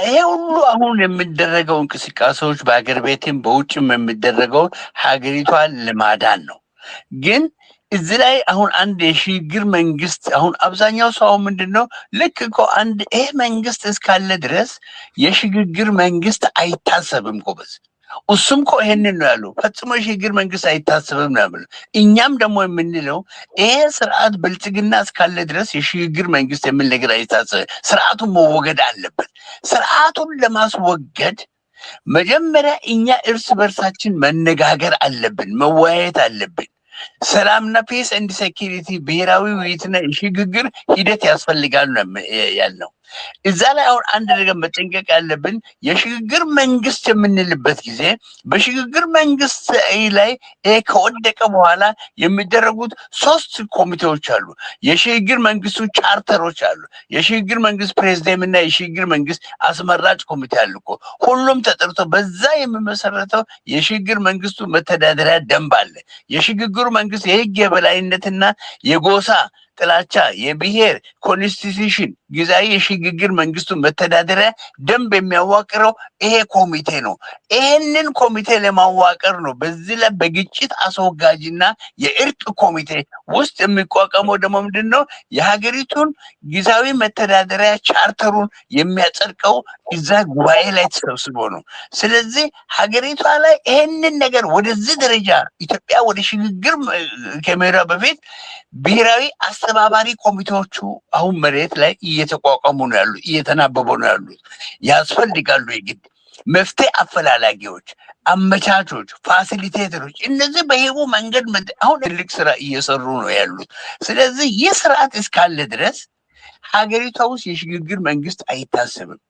ይሄ ሁሉ አሁን የሚደረገው እንቅስቃሴዎች በአገር ቤትም በውጭም የሚደረገው ሀገሪቷን ለማዳን ነው። ግን እዚህ ላይ አሁን አንድ የሽግግር መንግስት አሁን አብዛኛው ሰው ምንድነው ልክ እኮ አንድ ይሄ መንግስት እስካለ ድረስ የሽግግር መንግስት አይታሰብም ጎበዝ። እሱም እኮ ይሄንን ነው ያለው። ፈጽሞ የሽግግር መንግስት አይታሰብም ነው ያለው። እኛም ደግሞ የምንለው ይሄ ስርዓት ብልጽግና እስካለ ድረስ የሽግግር መንግስት የሚል ነገር አይታሰብም። ስርዓቱን መወገድ አለበት። ስርዓቱን ለማስወገድ መጀመሪያ እኛ እርስ በርሳችን መነጋገር አለብን፣ መወያየት አለብን። ሰላምና ፒስ ኤንድ ሴኪሪቲ ብሔራዊ ውይይትና የሽግግር ሂደት ያስፈልጋል ነው ያልነው። እዛ ላይ አሁን አንድ ነገር መጠንቀቅ ያለብን የሽግግር መንግስት የምንልበት ጊዜ በሽግግር መንግስት ላይ ከወደቀ በኋላ የሚደረጉት 3 ኮሚቴዎች አሉ። የሽግግር መንግስቱ ቻርተሮች አሉ። የሽግግር መንግስት ፕሬዝዳንት እና የሽግግር መንግስት አስመራጭ ኮሚቴ አለ እኮ። ሁሉም ተጠርቶ በዛ የሚመሰረተው የሽግግር መንግስቱ መተዳደሪያ ደንብ አለ። የሽግግሩ መንግስት የህግ የበላይነትና የጎሳ ጥላቻ የብሔር ኮንስቲቱሽን ጊዜያዊ የሽግግር መንግስቱ መተዳደሪያ ደንብ የሚያዋቅረው ይሄ ኮሚቴ ነው። ይሄንን ኮሚቴ ለማዋቀር ነው። በዚህ ላይ በግጭት አስወጋጅና የእርቅ ኮሚቴ ውስጥ የሚቋቋመው ደግሞ ምንድነው? የሀገሪቱን ጊዜያዊ መተዳደሪያ ቻርተሩን የሚያጸድቀው እዛ ጉባኤ ላይ ተሰብስቦ ነው። ስለዚህ ሀገሪቷ ላይ ይሄንን ነገር ወደዚህ ደረጃ ኢትዮጵያ ወደ ሽግግር ከመሄዷ በፊት ብሔራዊ አስተባባሪ ኮሚቴዎቹ አሁን መሬት ላይ እየተቋቋሙ ነው ያሉት፣ እየተናበቡ ነው ያሉት። ያስፈልጋሉ የግድ መፍትሄ አፈላላጊዎች፣ አመቻቾች፣ ፋሲሊቴተሮች። እነዚህ በህቡ መንገድ አሁን ትልቅ ስራ እየሰሩ ነው ያሉት። ስለዚህ ይህ ስርዓት እስካለ ድረስ ሀገሪቷ ውስጥ የሽግግር መንግስት አይታሰብም።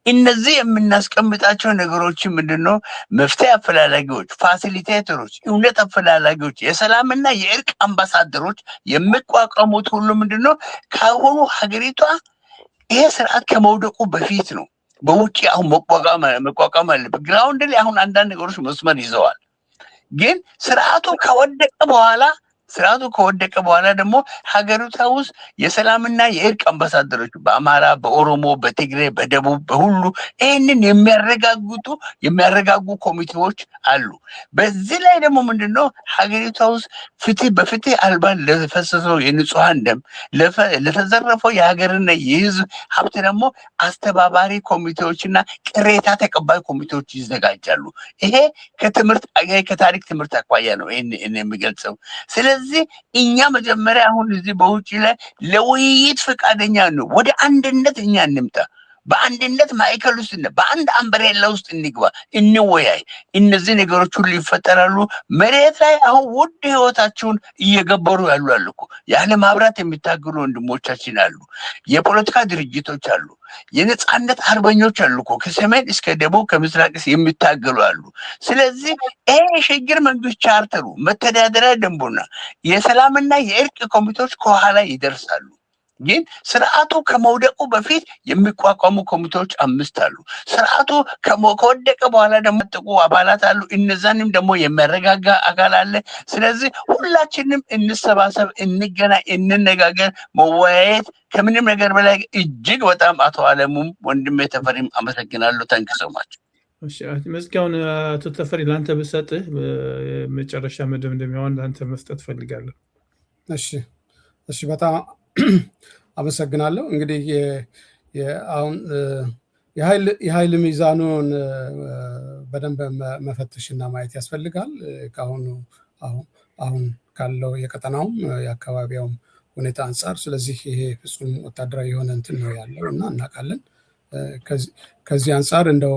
እነዚህ የምናስቀምጣቸው ነገሮች ምንድነው? መፍትሄ አፈላላጊዎች፣ ፋሲሊቴተሮች፣ እውነት አፈላላጊዎች፣ የሰላምና የእርቅ አምባሳደሮች የሚቋቋሙት ሁሉ ምንድነው? ካሁኑ ሀገሪቷ ይሄ ስርዓት ከመውደቁ በፊት ነው። በውጭ አሁን መቋቋም አለበት። ግራውንድ ላይ አሁን አንዳንድ ነገሮች መስመር ይዘዋል። ግን ስርዓቱ ከወደቀ በኋላ ደግሞ ሀገሪቷ ውስጥ የሰላምና የእርቅ አምባሳደሮች በአማራ፣ በኦሮሞ፣ በትግሬ፣ በደቡብ በሁሉ ይህንን የሚያረጋጉ ኮሚቴዎች አሉ። በዚህ ላይ ደግሞ ምንድነው ሀገሪቷ ውስጥ በፍትህ አልባ ለፈሰሰው የንጹሐን ደም ለተዘረፈው የሀገርና የህዝብ ሀብት ደግሞ አስተባባሪ ኮሚቴዎችና ቅሬታ ተቀባይ ኮሚቴዎች ይዘጋጃሉ። ይሄ ከታሪክ ትምህርት አኳያ ነው ይሄን የሚገልጸው። ስለዚህ እኛ መጀመሪያ አሁን እዚህ በውጭ ላይ ለውይይት ፈቃደኛ ነው። ወደ አንድነት እኛ እንምጣ። በአንድነት ማዕከል ውስጥ በአንድ አምብሬላ ውስጥ እንግባ፣ እንወያይ። እነዚህ ነገሮች ሁሉ ይፈጠራሉ። መሬት ላይ አሁን ውድ ህይወታቸውን እየገበሩ ያሉ እኮ ያለ ማብራት የሚታገሉ ወንድሞቻችን አሉ። የፖለቲካ ድርጅቶች አሉ። የነጻነት አርበኞች አሉ እኮ ከሰሜን እስከ ደቡብ ከምስራቅ የሚታገሉ አሉ። ስለዚህ ይሄ የሽግግር መንግስት ቻርተሩ መተዳደሪያ ደንቡና የሰላምና የእርቅ ኮሚቴዎች ከኋላ ይደርሳሉ። ግን ስርዓቱ ከመውደቁ በፊት የሚቋቋሙ ኮሚቴዎች 5 አሉ። ስርዓቱ ከወደቀ በኋላ ደግሞ ጥቁ አባላት አሉ። እነዛንም ደግሞ የሚያረጋጋ አካል አለ። ስለዚህ ሁላችንም እንሰባሰብ፣ እንገናኝ፣ እንነጋገር። መወያየት ከምንም ነገር በላይ እጅግ በጣም አቶ አለሙም ወንድሜ ተፈሪም አመሰግናለሁ። ታንክሰማቸው። እሺ መዝጊያውን አቶ ተፈሪ ላንተ ብሰጥህ መጨረሻ እንደሚሆን ላንተ መስጠት ፈልጋለሁ። እሺ በጣም አመሰግናለሁ። እንግዲህ አሁን የኃይል ሚዛኑን በደንብ መፈተሽና ማየት ያስፈልጋል። አሁን ካለው የቀጠናውም የአካባቢውም ሁኔታ አንጻር። ስለዚህ ይሄ ፍጹም ወታደራዊ የሆነ እንትን ነው ያለው እና እናውቃለን። ከዚህ አንጻር እንደው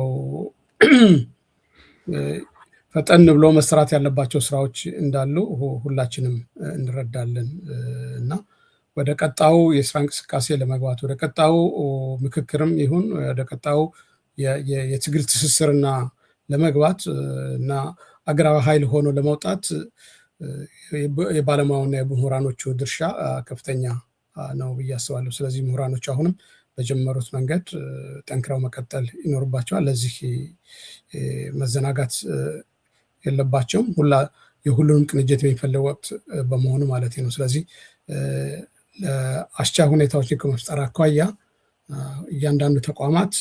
ፈጠን ብሎ መስራት ያለባቸው ስራዎች እንዳሉ ሁላችንም እንረዳለን እና ወደ ቀጣው የስራ እንቅስቃሴ ለመግባት ወደ ቀጣው ምክክርም ይሁን ወደ ቀጣው የትግል ትስስርና ለመግባት እና አገራዊ ኃይል ሆኖ ለመውጣት የባለሙያውና የምሁራኖቹ ድርሻ ከፍተኛ ነው ብዬ አስባለሁ። ስለዚህ ምሁራኖች አሁንም በጀመሩት መንገድ ጠንክረው መቀጠል ይኖርባቸዋል። ለዚህ መዘናጋት የለባቸውም። የሁሉንም ቅንጅት የሚፈልግ ወቅት በመሆኑ ማለት ነው። ስለዚህ አስቻ ሁኔታዎችን ከመፍጠር አኳያ እያንዳንዱ ተቋማት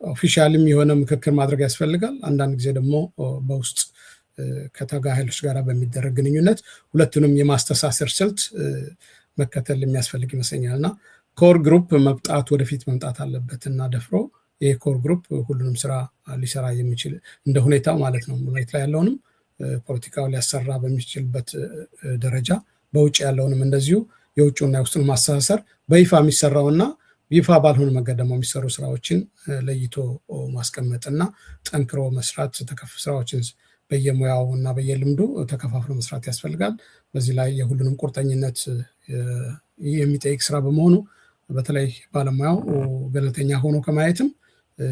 ኦፊሻልም የሆነ ምክክር ማድረግ ያስፈልጋል። አንዳንድ ጊዜ ደግሞ በውስጥ ከታጋይ ኃይሎች ጋር በሚደረግ ግንኙነት ሁለቱንም የማስተሳሰር ስልት መከተል የሚያስፈልግ ይመስለኛል እና ኮር ግሩፕ ወደፊት መምጣት አለበት እና ደፍሮ ይህ ኮር ግሩፕ ሁሉንም ስራ ሊሰራ የሚችል እንደ ሁኔታው ማለት ነው። መሬት ላይ ያለውንም ፖለቲካው ሊያሰራ በሚችልበት ደረጃ በውጭ ያለውንም እንደዚሁ የውጭውና የውስጡን ማስተሳሰር በይፋ የሚሰራውና ይፋ ባልሆነ መንገድ ደግሞ የሚሰሩ ስራዎችን ለይቶ ማስቀመጥና ጠንክሮ መስራት ስራዎችን በየሙያው እና በየልምዱ ተከፋፍሎ መስራት ያስፈልጋል። በዚህ ላይ የሁሉንም ቁርጠኝነት የሚጠይቅ ስራ በመሆኑ በተለይ ባለሙያው ገለልተኛ ሆኖ ከማየትም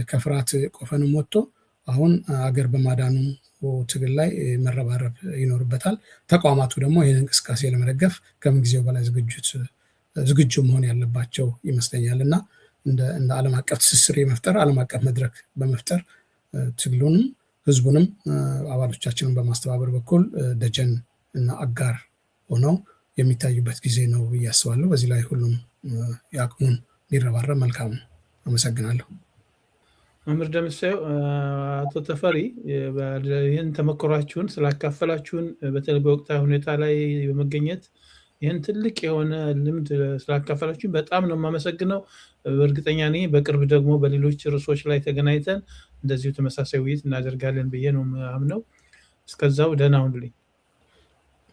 ከፍርሃት ቆፈንም ወጥቶ አሁን አገር በማዳኑ ትግል ላይ መረባረብ ይኖርበታል። ተቋማቱ ደግሞ ይህን እንቅስቃሴ ለመደገፍ ከምንጊዜው በላይ ዝግጁ መሆን ያለባቸው ይመስለኛል እና እንደ ዓለም አቀፍ ትስስር የመፍጠር ዓለም አቀፍ መድረክ በመፍጠር ትግሉንም ህዝቡንም አባሎቻችንን በማስተባበር በኩል ደጀን እና አጋር ሆነው የሚታዩበት ጊዜ ነው ብዬ አስባለሁ። በዚህ ላይ ሁሉም ያቅሙን ሊረባረብ መልካም ነው። አመሰግናለሁ። መምህር ደምሴው፣ አቶ ተፈሪ ይህን ተሞክሯችሁን ስላካፈላችሁን በተለይ በወቅታዊ ሁኔታ ላይ በመገኘት ይህን ትልቅ የሆነ ልምድ ስላካፈላችሁን በጣም ነው የማመሰግነው። በእርግጠኛ ነኝ በቅርብ ደግሞ በሌሎች ርዕሶች ላይ ተገናኝተን እንደዚሁ ተመሳሳይ ውይይት እናደርጋለን ብዬ ነው የማምነው። እስከዛው ደህና ሁኑልኝ።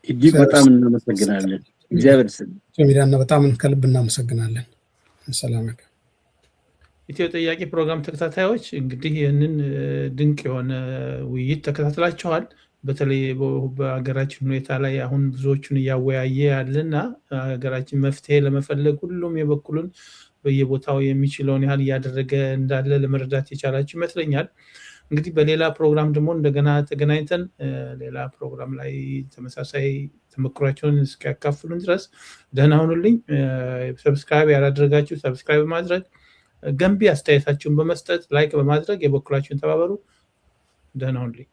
እጅግ በጣም እናመሰግናለን። እግዚአብሔር ይስጥልን። በጣም ከልብ እናመሰግናለን። ሰላም። ኢትዮ ጠያቂ ፕሮግራም ተከታታዮች እንግዲህ ይህንን ድንቅ የሆነ ውይይት ተከታትላችኋል። በተለይ በሀገራችን ሁኔታ ላይ አሁን ብዙዎቹን እያወያየ ያለና ሀገራችን መፍትሄ ለመፈለግ ሁሉም የበኩሉን በየቦታው የሚችለውን ያህል እያደረገ እንዳለ ለመረዳት የቻላችሁ ይመስለኛል። እንግዲህ በሌላ ፕሮግራም ደግሞ እንደገና ተገናኝተን ሌላ ፕሮግራም ላይ ተመሳሳይ ተሞክሯቸውን እስኪያካፍሉን ድረስ ደህና ሁኑልኝ። ሰብስክራይብ ያላደረጋችሁ ሰብስክራይብ በማድረግ ገንቢ አስተያየታችሁን በመስጠት ላይክ በማድረግ የበኩላችሁን ተባበሩ። ደህና ሁኑልኝ።